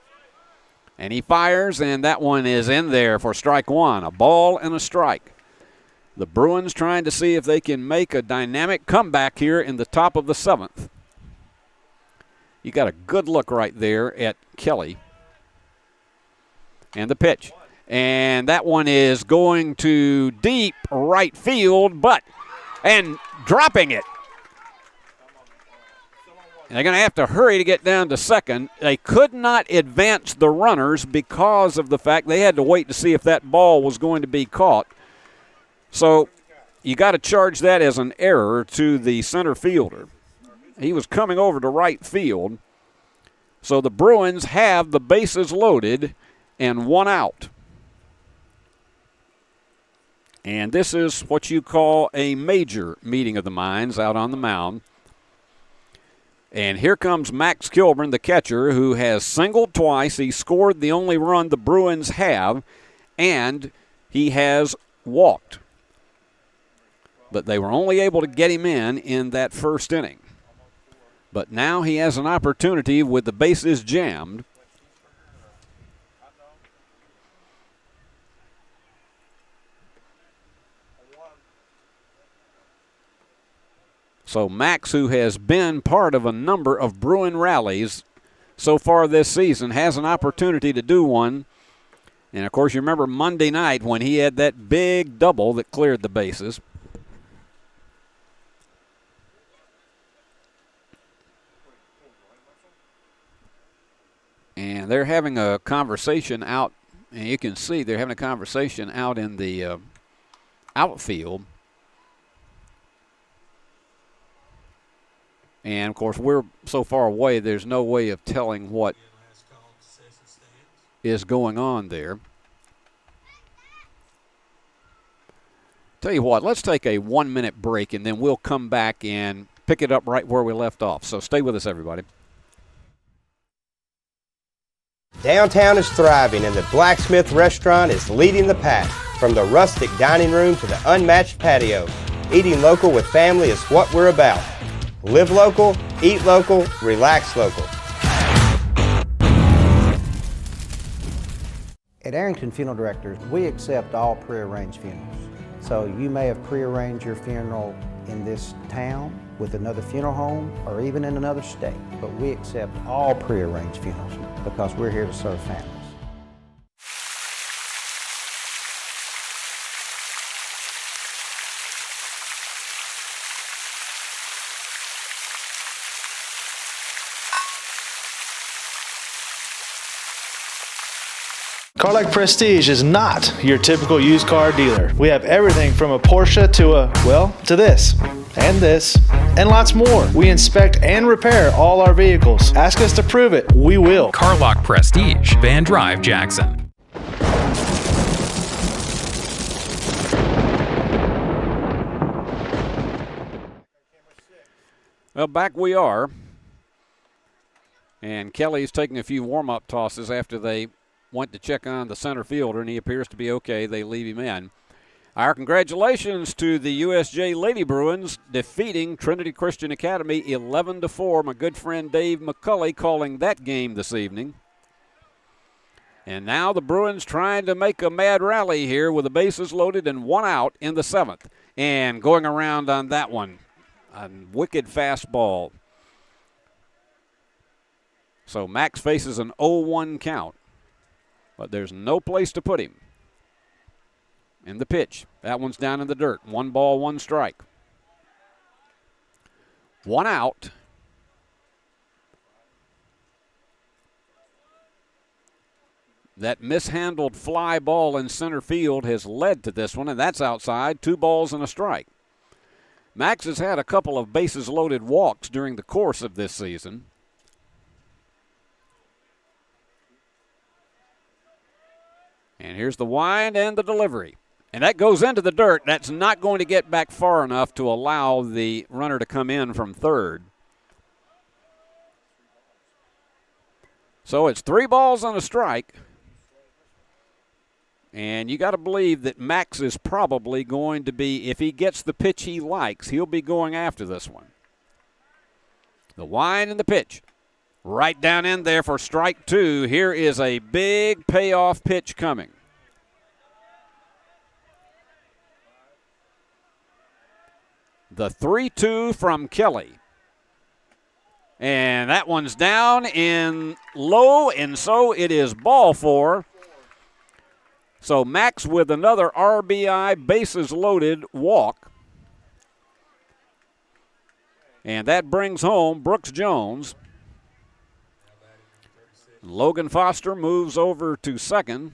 And he fires, and that one is in there for strike 1. A ball and a strike. The Bruins trying to see if they can make a dynamic comeback here in the top of the 7th. You got a good look right there at Kelly. And the pitch. And that one is going to deep right field, and dropping it. And they're going to have to hurry to get down to second. They could not advance the runners because of the fact they had to wait to see if that ball was going to be caught. So you got to charge that as an error to the center fielder. He was coming over to right field. So the Bruins have the bases loaded and one out. And this is what you call a major meeting of the minds out on the mound. And here comes Max Kilburn, the catcher, who has singled twice. He scored the only run the Bruins have, and he has walked. But they were only able to get him in that first inning. But now he has an opportunity with the bases jammed. So Max, who has been part of a number of Bruin rallies so far this season, has an opportunity to do one. And, of course, you remember Monday night when he had that big double that cleared the bases. And they're having a conversation out, and you can see they're having a conversation out in the outfield. And, of course, we're so far away, there's no way of telling what is going on there. Tell you what, let's take a 1-minute break, and then we'll come back and pick it up right where we left off. So stay with us, everybody.
Downtown is thriving, and the Blacksmith Restaurant is leading the pack. From the rustic dining room to the unmatched patio, eating local with family is what we're about. Live local, eat local, relax local.
At Arrington Funeral Directors, we accept all prearranged funerals. So you may have prearranged your funeral in this town with another funeral home or even in another state, but we accept all prearranged funerals because we're here to serve families.
Carlock Prestige is not your typical used car dealer. We have everything from a Porsche to this, and lots more. We inspect and repair all our vehicles. Ask us to prove it. We will.
Carlock Prestige, Van Drive, Jackson.
Well, back we are. And Kelly's taking a few warm-up tosses after they went to check on the center fielder, and he appears to be okay. They leave him in. Our congratulations to the USJ Lady Bruins defeating Trinity Christian Academy 11-4. My good friend Dave McCulley calling that game this evening. And now the Bruins trying to make a mad rally here with the bases loaded and one out in the 7th. And going around on that one, a wicked fastball. So Max faces an 0-1 count. But there's no place to put him. And the pitch. That one's down in the dirt. 1 ball, 1 strike. 1 out. That mishandled fly ball in center field has led to this one, and that's outside. 2 balls and a strike. Max has had a couple of bases loaded walks during the course of this season. And here's the wind and the delivery. And that goes into the dirt. That's not going to get back far enough to allow the runner to come in from third. So it's 3 balls and a strike. And you got to believe that Max is probably going to be, if he gets the pitch he likes, he'll be going after this one. The wind and the pitch. Right down in there for strike 2. Here is a big payoff pitch coming. The 3-2 from Kelly. And that one's down in low, and so it is ball 4. So Max with another RBI bases loaded walk. And that brings home Brooks Jones. Logan Foster moves over to second.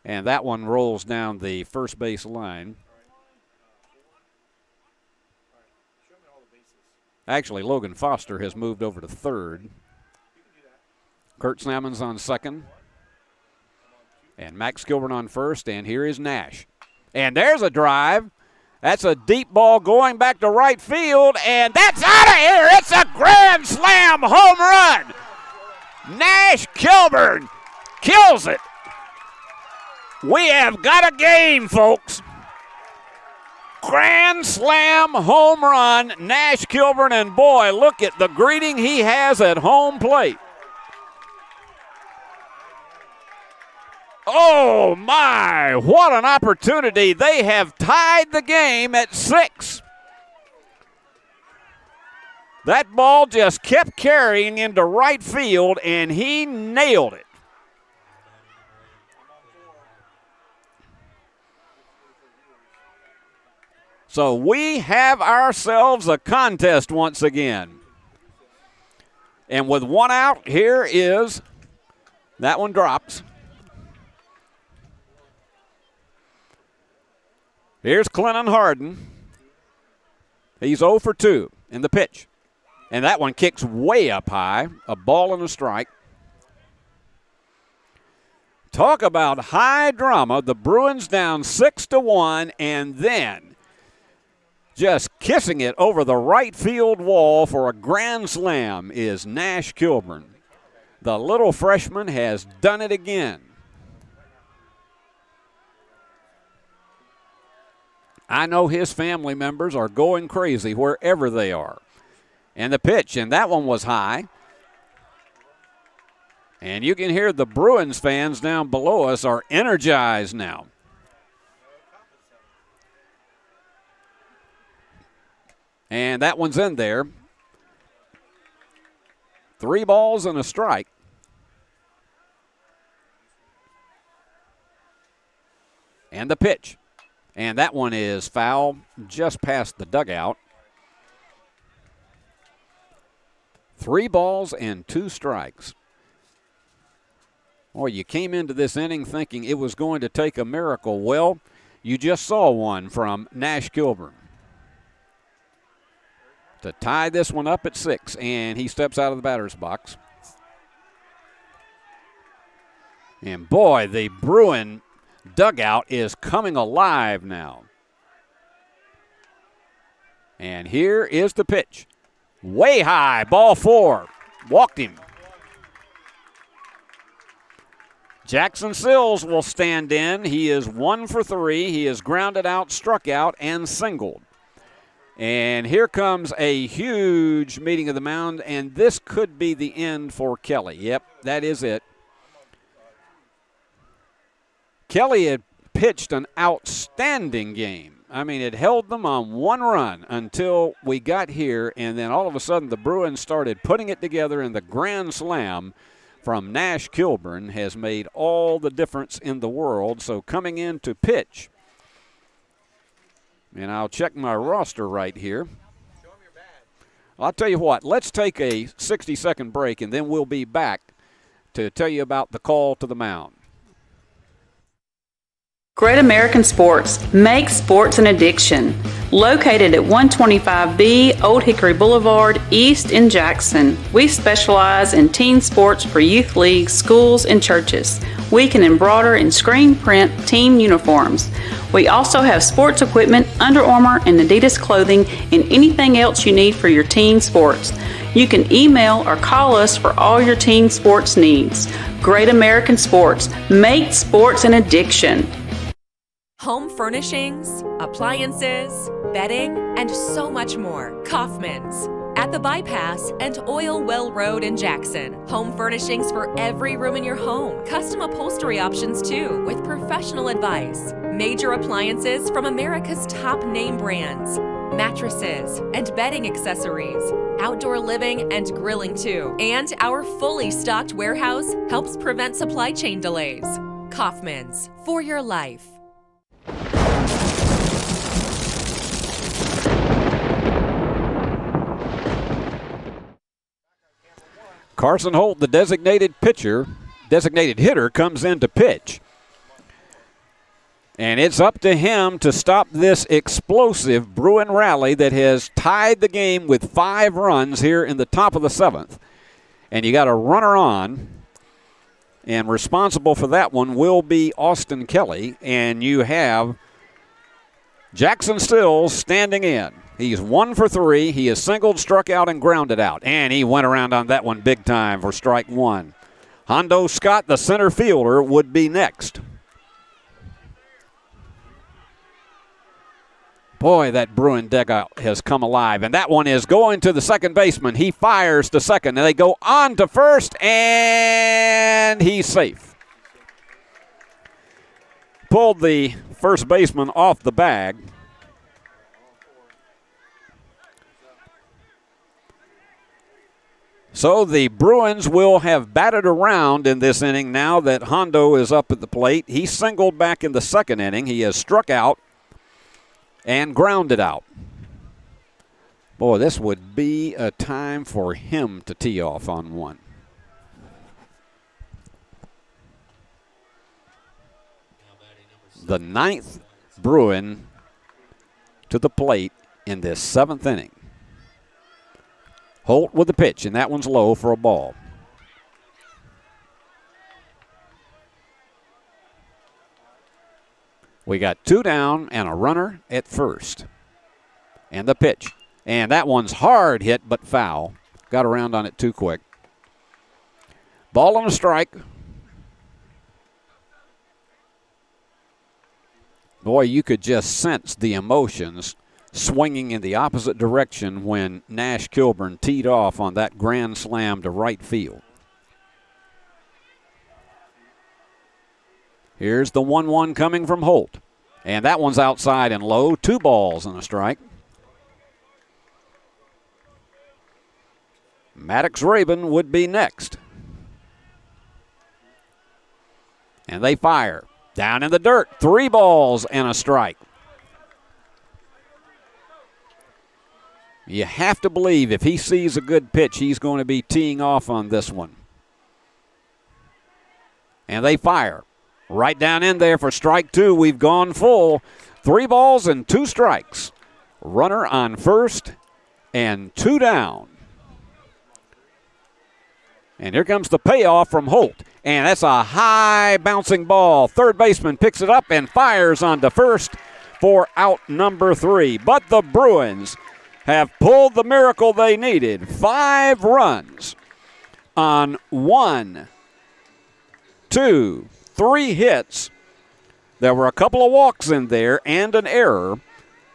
And that one rolls down the first base line. Actually, Logan Foster has moved over to third. Kurt Salmon's on second. And Max Kilburn on first. And here is Nash. And there's a drive. That's a deep ball going back to right field. And that's out of here. It's a grand slam home run. Nash Kilburn kills it. We have got a game, folks. Grand slam home run, Nash Kilburn, and boy, look at the greeting he has at home plate. Oh my, what an opportunity. They have tied the game at 6. That ball just kept carrying into right field, and he nailed it. So we have ourselves a contest once again. And with one out, here is, that one drops. Here's Clennon Harden. He's 0 for 2 in the pitch. And that one kicks way up high, a ball and a strike. Talk about high drama. The Bruins down 6-1, and then just kissing it over the right field wall for a grand slam is Nash Kilburn. The little freshman has done it again. I know his family members are going crazy wherever they are. And the pitch, and that one was high. And you can hear the Bruins fans down below us are energized now. And that one's in there. 3 balls and a strike. And the pitch. And that one is foul just past the dugout. 3 balls and 2 strikes. Boy, you came into this inning thinking it was going to take a miracle. Well, you just saw one from Nash Kilburn to tie this one up at 6, and he steps out of the batter's box. And boy, the Bruin dugout is coming alive now. And here is the pitch. Way high, ball 4. Walked him. Jackson Sills will stand in. He is 1 for 3. He is grounded out, struck out, and singled. And here comes a huge meeting of the mound, and this could be the end for Kelly. Yep, that is it. Kelly had pitched an outstanding game. I mean, it held them on 1 run until we got here, and then all of a sudden the Bruins started putting it together, and the grand slam from Nash Kilburn has made all the difference in the world. So coming in to pitch, and I'll check my roster right here. I'll tell you what, let's take a 60-second break, and then we'll be back to tell you about the call to the mound.
Great American Sports, make sports an addiction. Located at 125B Old Hickory Boulevard, East in Jackson, we specialize in teen sports for youth leagues, schools, and churches. We can embroider and screen print team uniforms. We also have sports equipment, Under Armour and Adidas clothing, and anything else you need for your teen sports. You can email or call us for all your teen sports needs. Great American Sports, make sports an addiction.
Home furnishings, appliances, bedding, and so much more. Kaufman's. At the Bypass and Oil Well Road in Jackson. Home furnishings for every room in your home. Custom upholstery options too, with professional advice. Major appliances from America's top name brands. mattresses, and bedding accessories, outdoor living and grilling too. And our fully stocked warehouse helps prevent supply chain delays. Kaufman's, for your life.
Carson Holt, the designated hitter, comes in to pitch. And it's up to him to stop this explosive Bruin rally that has tied the game with 5 runs here in the top of the 7th. And you got a runner on, and responsible for that one will be Austin Kelly. And you have Jackson Stills standing in. He's 1 for 3. He has singled, struck out, and grounded out. And he went around on that one big time for strike 1. Hondo Scott, the center fielder, would be next. Boy, that Bruin dugout has come alive. And that one is going to the second baseman. He fires to second, and they go on to first, and he's safe. Pulled the first baseman off the bag. So the Bruins will have batted around in this inning now that Hondo is up at the plate. He singled back in the second inning. He has struck out and grounded out. Boy, this would be a time for him to tee off on one. The 9th Bruin to the plate in this 7th inning. Holt with the pitch, and that one's low for a ball. We got 2 down and a runner at first. And the pitch. And that one's hard hit but foul. Got around on it too quick. Ball and a strike. Boy, you could just sense the emotions swinging in the opposite direction when Nash Kilburn teed off on that grand slam to right field. Here's the 1-1 coming from Holt. And that one's outside and low. 2 balls and a strike. Maddox Rabin would be next. And they fire. Down in the dirt. 3 balls and a strike. You have to believe if he sees a good pitch, he's going to be teeing off on this one. And they fire. Right down in there for strike 2. We've gone full. 3 balls and 2 strikes. Runner on first and 2 down. And here comes the payoff from Holt. And that's a high bouncing ball. Third baseman picks it up and fires onto first for out number 3. But the Bruins have pulled the miracle they needed. 5 runs on 1, 2, 3 hits. There were a couple of walks in there and an error.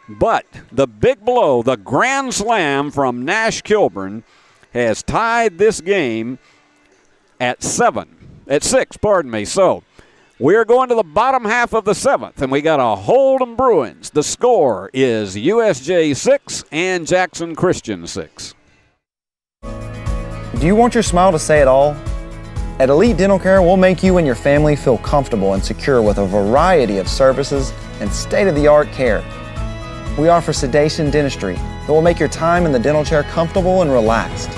But the big blow, the grand slam from Nash Kilburn, has tied this game at 6. So we're going to the bottom half of the 7th, and we got a Hold'em Bruins. The score is USJ 6 and Jackson Christian 6.
Do you want your smile to say it all? At Elite Dental Care, we'll make you and your family feel comfortable and secure with a variety of services and state-of-the-art care. We offer sedation dentistry that will make your time in the dental chair comfortable and relaxed.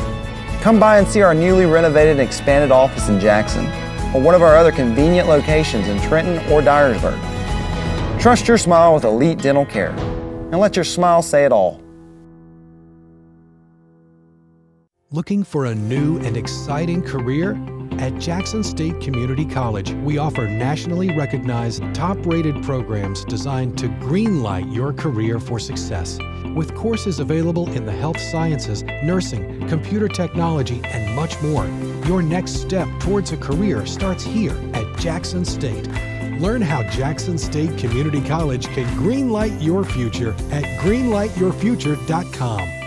Come by and see our newly renovated and expanded office in Jackson, or one of our other convenient locations in Trenton or Dyersburg. Trust your smile with Elite Dental Care, and let your smile say it all.
Looking for a new and exciting career? At Jackson State Community College, we offer nationally recognized, top-rated programs designed to greenlight your career for success. With courses available in the health sciences, nursing, computer technology, and much more, your next step towards a career starts here at Jackson State. Learn how Jackson State Community College can greenlight your future at greenlightyourfuture.com.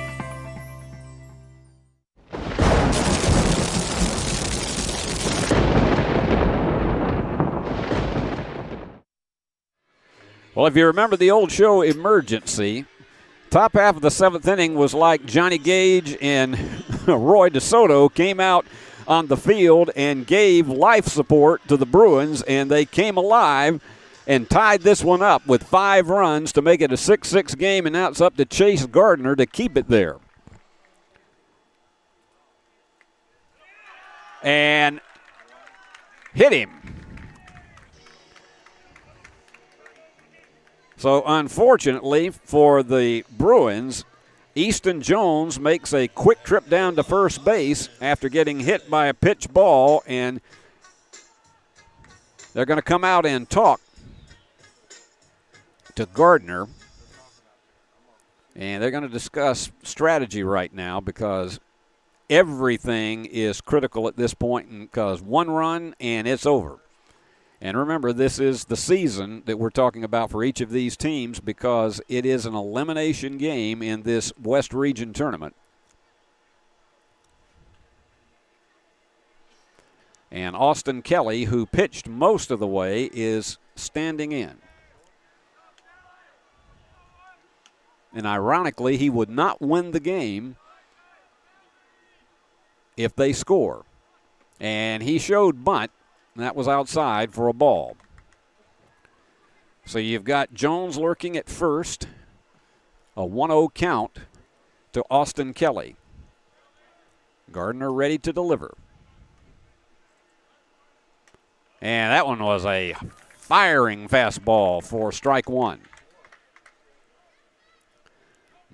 Well, if you remember the old show Emergency, top half of the 7th inning was like Johnny Gage and Roy DeSoto came out on the field and gave life support to the Bruins, and they came alive and tied this one up with 5 runs to make it a 6-6 game, and now it's up to Chase Gardner to keep it there. And hit him. So unfortunately for the Bruins, Easton Jones makes a quick trip down to first base after getting hit by a pitch ball, and they're going to come out and talk to Gardner. And they're going to discuss strategy right now because everything is critical at this point because 1 run and it's over. And remember, this is the season that we're talking about for each of these teams because it is an elimination game in this West Region tournament. And Austin Kelly, who pitched most of the way, is standing in. And ironically, he would not win the game if they score. And he showed bunt. That was outside for a ball. So you've got Jones lurking at first. A 1-0 count to Austin Kelly. Gardner ready to deliver. And that one was a firing fastball for strike 1.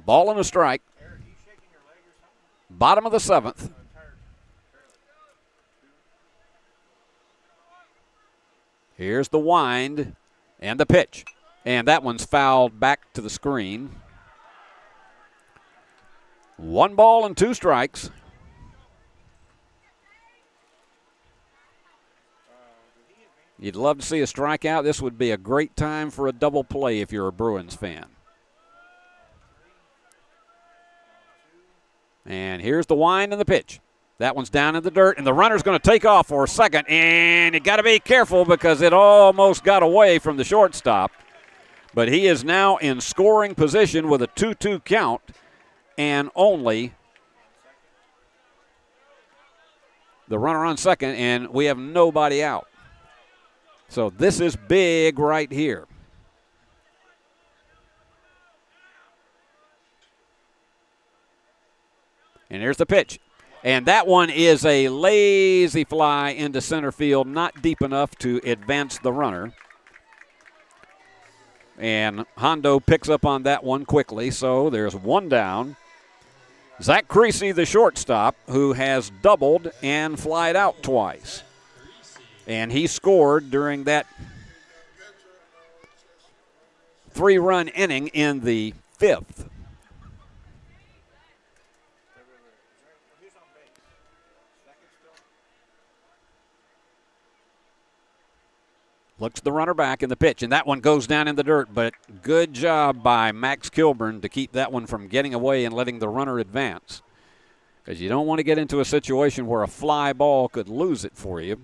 Ball and a strike. Bottom of the 7th. Here's the wind and the pitch. And that one's fouled back to the screen. 1 ball and 2 strikes. You'd love to see a strikeout. This would be a great time for a double play if you're a Bruins fan. And here's the wind and the pitch. That one's down in the dirt, and the runner's going to take off for a second, and you got to be careful because it almost got away from the shortstop. But he is now in scoring position with a 2-2 count and only the runner on second, and we have nobody out. So this is big right here. And here's the pitch. And that one is a lazy fly into center field, not deep enough to advance the runner. And Hondo picks up on that one quickly, so there's 1 down. Zach Creasy, the shortstop, who has doubled and flied out twice. And he scored during that 3-run inning in the 5th. Looks the runner back in the pitch, and that one goes down in the dirt, but good job by Max Kilburn to keep that one from getting away and letting the runner advance. Because you don't want to get into a situation where a fly ball could lose it for you.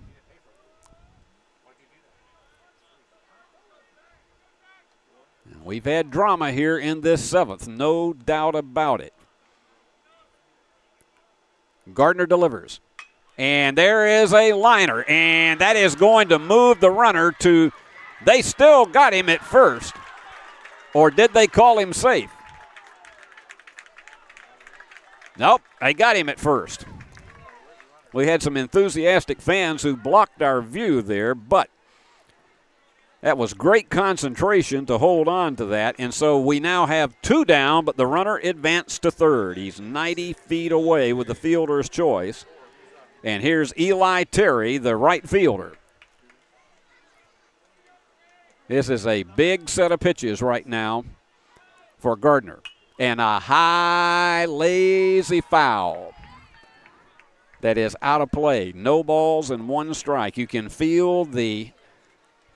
We've had drama here in this 7th, no doubt about it. Gardner delivers. And there is a liner, and that is going to move the runner to, they still got him at first, or did they call him safe? Nope, they got him at first. We had some enthusiastic fans who blocked our view there, but that was great concentration to hold on to that, and so we now have 2 down, but the runner advanced to third. He's 90 feet away with the fielder's choice. And here's Eli Terry, the right fielder. This is a big set of pitches right now for Gardner. And a high, lazy foul that is out of play. No balls and 1 strike. You can feel the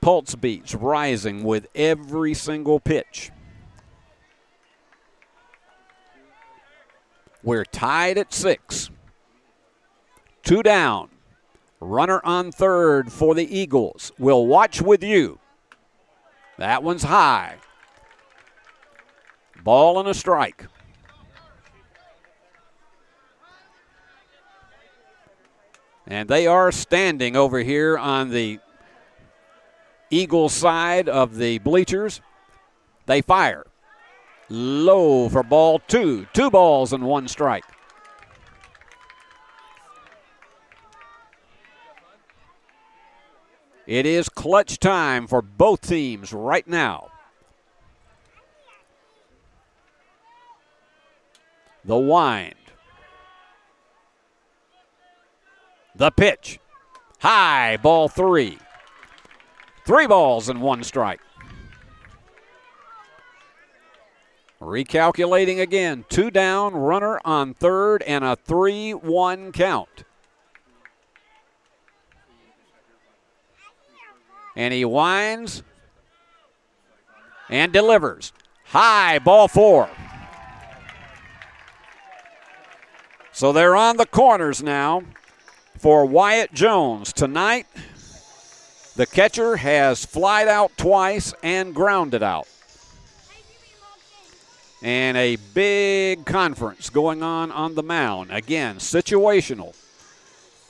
pulse beats rising with every single pitch. We're tied at 6. 2 down. Runner on third for the Eagles. We'll watch with you. That one's high. Ball and a strike. And they are standing over here on the Eagles side of the bleachers. They fire. Low for ball 2. 2 balls and 1 strike. It is clutch time for both teams right now. The wind. The pitch. High, ball 3. 3 balls and 1 strike. Recalculating again. 2 down, runner on third, and a 3-1 count. And he winds and delivers. High, ball 4. So they're on the corners now for Wyatt Jones. Tonight, the catcher has flied out twice and grounded out. And a big conference going on the mound. Again, situational.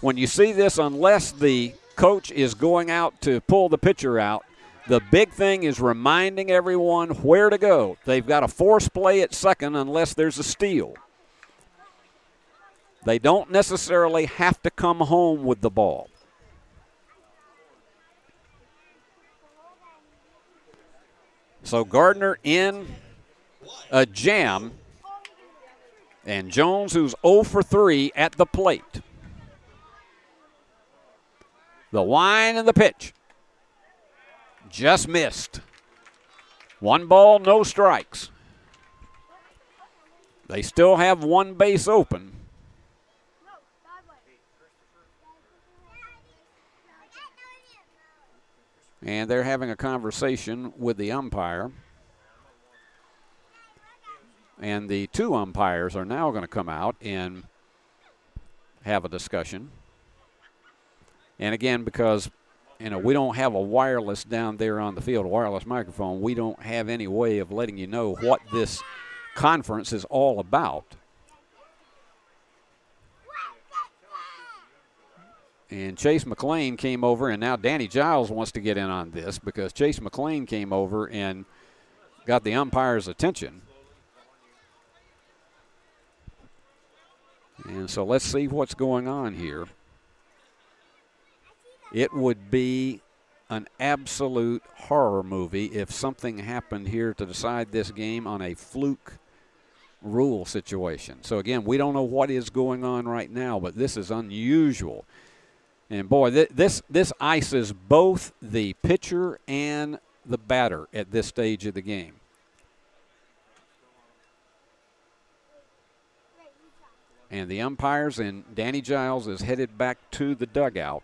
When you see this, unless the coach is going out to pull the pitcher out, the big thing is reminding everyone where to go. They've got a force play at second unless there's a steal. They don't necessarily have to come home with the ball. So Gardner in a jam, and Jones, who's 0 for 3 at the plate. The wind and the pitch. Just missed. 1 ball, no strikes. They still have 1 base open. And they're having a conversation with the umpire. And the 2 umpires are now going to come out and have a discussion. And again, because we don't have a wireless down there on the field, a wireless microphone, we don't have any way of letting you know what this conference is all about. And Chase McLean came over, and now Danny Giles wants to get in on this because Chase McLean came over and got the umpire's attention. And so let's see what's going on here. It would be an absolute horror movie if something happened here to decide this game on a fluke rule situation. So again, we don't know what is going on right now, but this is unusual. And boy, this ices both the pitcher and the batter at this stage of the game. And the umpires, and Danny Giles is headed back to the dugout.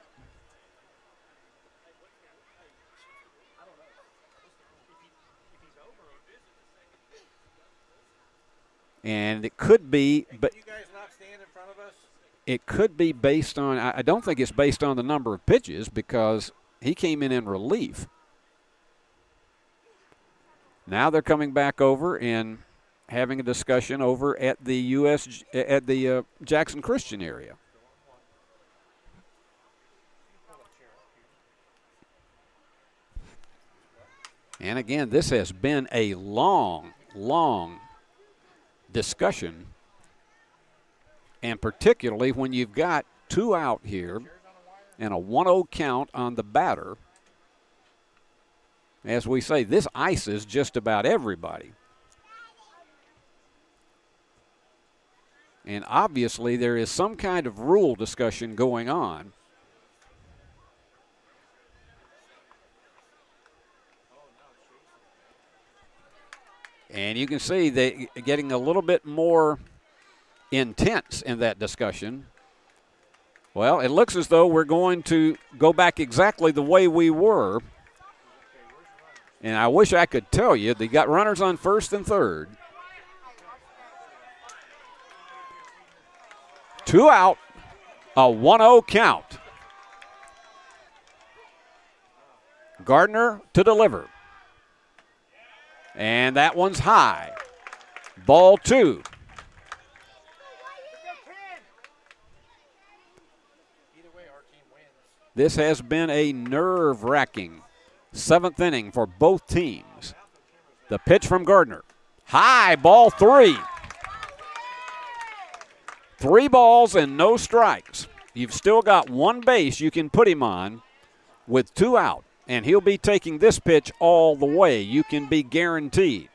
And it could be, but you guys not stand in front of us? It could be based on, I don't think it's based on the number of pitches because he came in relief. Now they're coming back over and having a discussion over at the Jackson Christian area. And again, this has been a long discussion, and particularly when you've got 2 out here and a 1-0 count on the batter. As we say, this ices just about everybody. And obviously there is some kind of rule discussion going on. And you can see they getting a little bit more intense in that discussion. Well, it looks as though we're going to go back exactly the way we were. And I wish I could tell you, they got runners on first and third. 2 out, a 1-0 count. Gardner to deliver. And that one's high. Ball 2. This has been a nerve-wracking 7th inning for both teams. The pitch from Gardner. High, ball 3. 3 balls and no strikes. You've still got 1 base you can put him on with 2 out, and he'll be taking this pitch all the way. You can be guaranteed.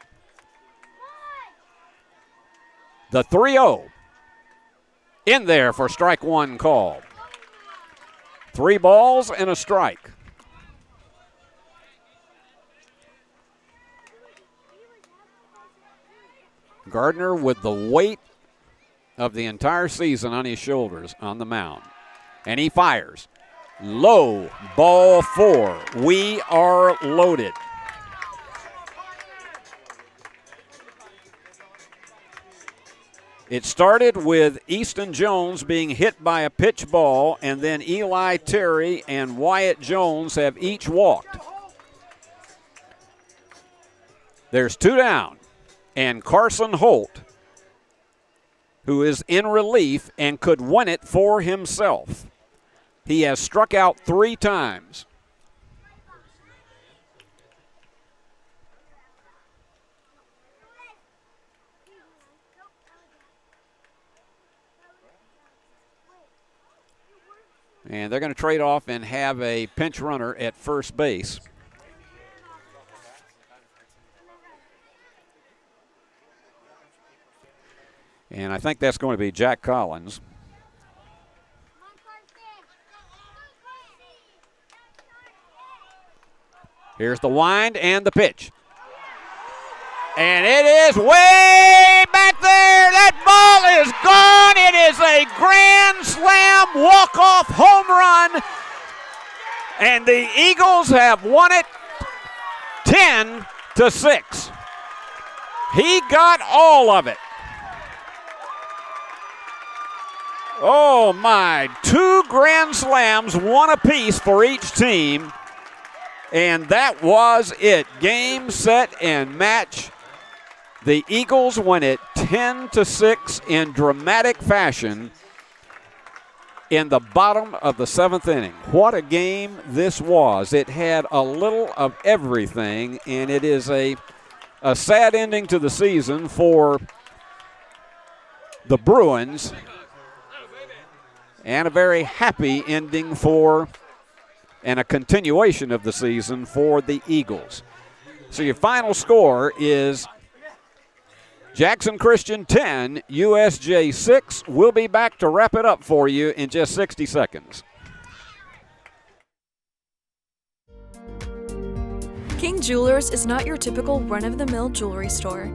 The 3-0 in there for strike 1 called. 3 balls and a strike. Gardner with the weight of the entire season on his shoulders on the mound. And he fires. Low, ball 4. We are loaded. It started with Easton Jones being hit by a pitch ball, and then Eli Terry and Wyatt Jones have each walked. There's 2 down, and Carson Holt, who is in relief and could win it for himself. He has struck out 3 times. And they're going to trade off and have a pinch runner at first base. And I think that's going to be Jack Collins. Here's the wind and the pitch. And it is way back there. That ball is gone. It is a grand slam walk-off home run. And the Eagles have won it 10-6. He got all of it. Oh, my. 2 grand slams, 1 apiece for each team. And that was it. Game, set, and match. The Eagles win it 10-6 in dramatic fashion in the bottom of the 7th inning. What a game this was. It had a little of everything, and it is a sad ending to the season for the Bruins and a very happy ending for and a continuation of the season for the Eagles. So your final score is Jackson Christian 10, USJ 6. We'll be back to wrap it up for you in just 60 seconds.
King Jewelers is not your typical run-of-the-mill jewelry store.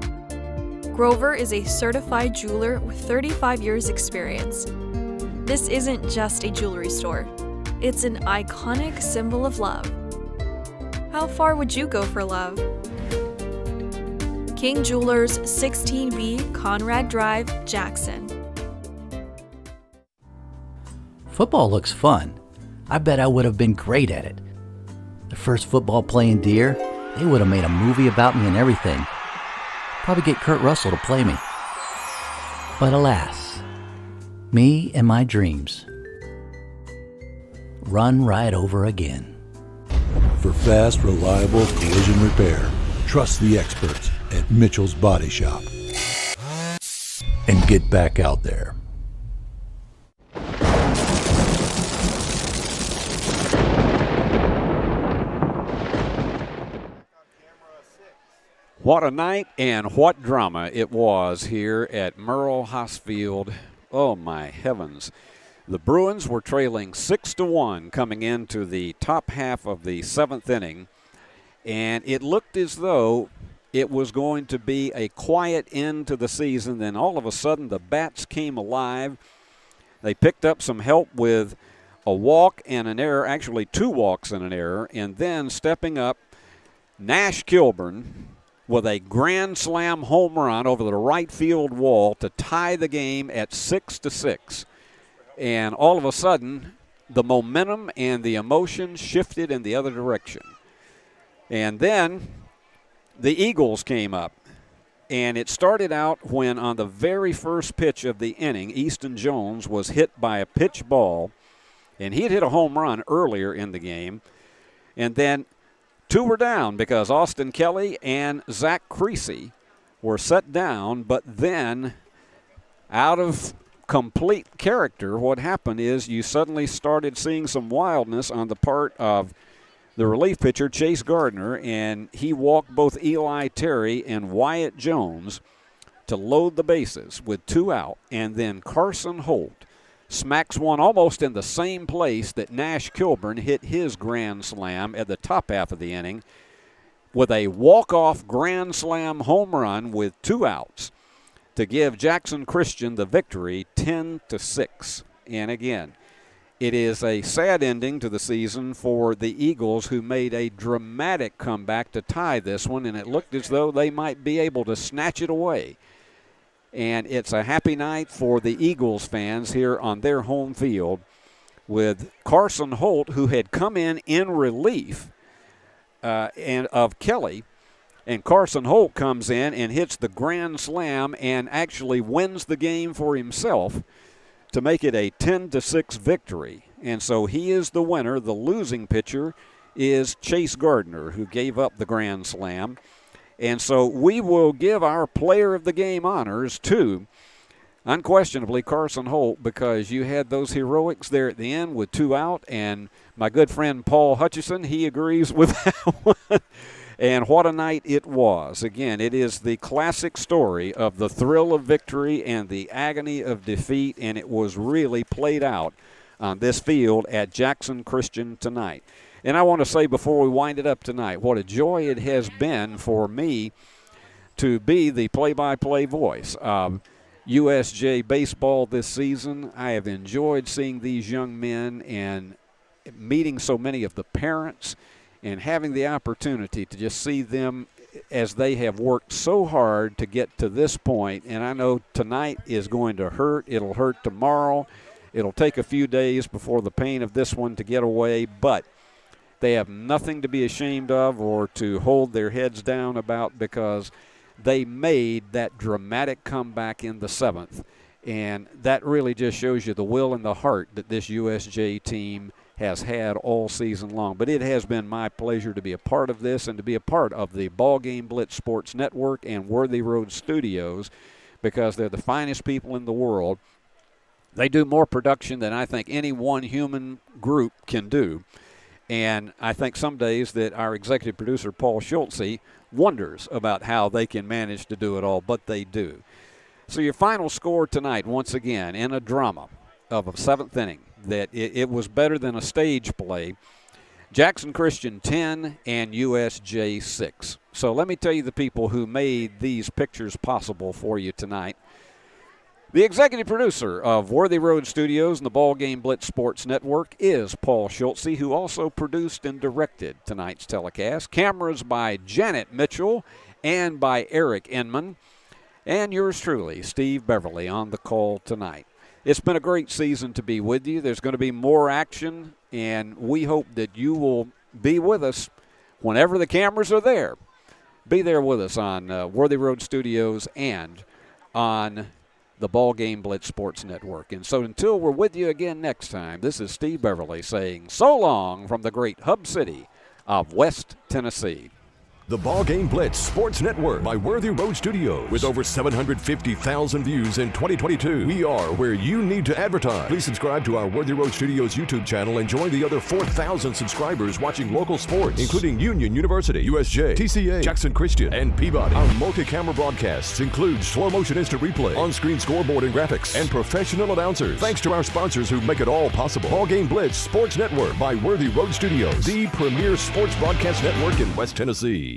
Grover is a certified jeweler with 35 years experience. This isn't just a jewelry store. It's an iconic symbol of love. How far would you go for love? King Jewelers, 16B Conrad Drive, Jackson.
Football looks fun. I bet I would have been great at it. The first football playing Deer, they would have made a movie about me and everything. Probably get Kurt Russell to play me. But alas, me and my dreams run right over again.
For fast, reliable collision repair, trust the experts at Mitchell's Body Shop. And get back out there.
What a night and what drama it was here at Merle Hosfield. Oh, my heavens. The Bruins were trailing 6-1 coming into the top half of the 7th inning, and it looked as though it was going to be a quiet end to the season. Then all of a sudden the bats came alive. They picked up some help with a walk and an error, actually 2 walks and an error, and then stepping up, Nash Kilburn with a grand slam home run over the right field wall to tie the game at 6-6. And all of a sudden, the momentum and the emotion shifted in the other direction. And then the Eagles came up. And it started out when on the very first pitch of the inning, Easton Jones was hit by a pitch ball, and he had hit a home run earlier in the game. And then 2 were down because Austin Kelly and Zach Creasy were set down, but then out of complete character, what happened is you suddenly started seeing some wildness on the part of the relief pitcher, Chase Gardner, and he walked both Eli Terry and Wyatt Jones to load the bases with 2 out, and then Carson Holt smacks one almost in the same place that Nash Kilburn hit his grand slam at the top half of the inning with a walk-off grand slam home run with 2 outs to give Jackson Christian the victory 10-6. And again, it is a sad ending to the season for the Eagles, who made a dramatic comeback to tie this one, and it looked as though they might be able to snatch it away. And it's a happy night for the Eagles fans here on their home field with Carson Holt, who had come in relief and of Kelly. And Carson Holt comes in and hits the grand slam and actually wins the game for himself to make it a 10-6 victory. And so he is the winner. The losing pitcher is Chase Gardner, who gave up the grand slam. And so we will give our player of the game honors to, unquestionably, Carson Holt, because you had those heroics there at the end with 2 out. And my good friend Paul Hutchison, he agrees with that one. And what a night it was. Again, it is the classic story of the thrill of victory and the agony of defeat, and it was really played out on this field at Jackson Christian tonight. And I want to say before we wind it up tonight, what a joy it has been for me to be the play-by-play voice of USJ baseball this season. I have enjoyed seeing these young men and meeting so many of the parents and having the opportunity to just see them as they have worked so hard to get to this point. And I know tonight is going to hurt. It'll hurt tomorrow. It'll take a few days before the pain of this one to get away, but they have nothing to be ashamed of or to hold their heads down about, because they made that dramatic comeback in the 7th. And that really just shows you the will and the heart that this USJ team has had all season long. But it has been my pleasure to be a part of this and to be a part of the BallGame Blitz Sports Network and Worthy Road Studios, because they're the finest people in the world. They do more production than I think any one human group can do. And I think some days that our executive producer, Paul Schultze, wonders about how they can manage to do it all, but they do. So your final score tonight, once again, in a drama of a 7th inning, that it was better than a stage play. Jackson Christian 10 and USJ 6. So let me tell you the people who made these pictures possible for you tonight. The executive producer of Worthy Road Studios and the BallGame Blitz Sports Network is Paul Schultze, who also produced and directed tonight's telecast. Cameras by Janet Mitchell and by Eric Inman. And yours truly, Steve Beverly, on the call tonight. It's been a great season to be with you. There's going to be more action, and we hope that you will be with us whenever the cameras are there. Be there with us on Worthy Road Studios and on the BallGame Blitz Sports Network. And so until we're with you again next time, this is Steve Beverly saying so long from the great hub city of West Tennessee.
The BallGame Blitz Sports Network by Worthy Road Studios. With over 750,000 views in 2022, we are where you need to advertise. Please subscribe to our Worthy Road Studios YouTube channel and join the other 4,000 subscribers watching local sports, including Union University, USJ, TCA, Jackson Christian, and Peabody. Our multi-camera broadcasts include slow-motion instant replay, on-screen scoreboard and graphics, and professional announcers. Thanks to our sponsors who make it all possible. BallGame Blitz Sports Network by Worthy Road Studios, the premier sports broadcast network in West Tennessee.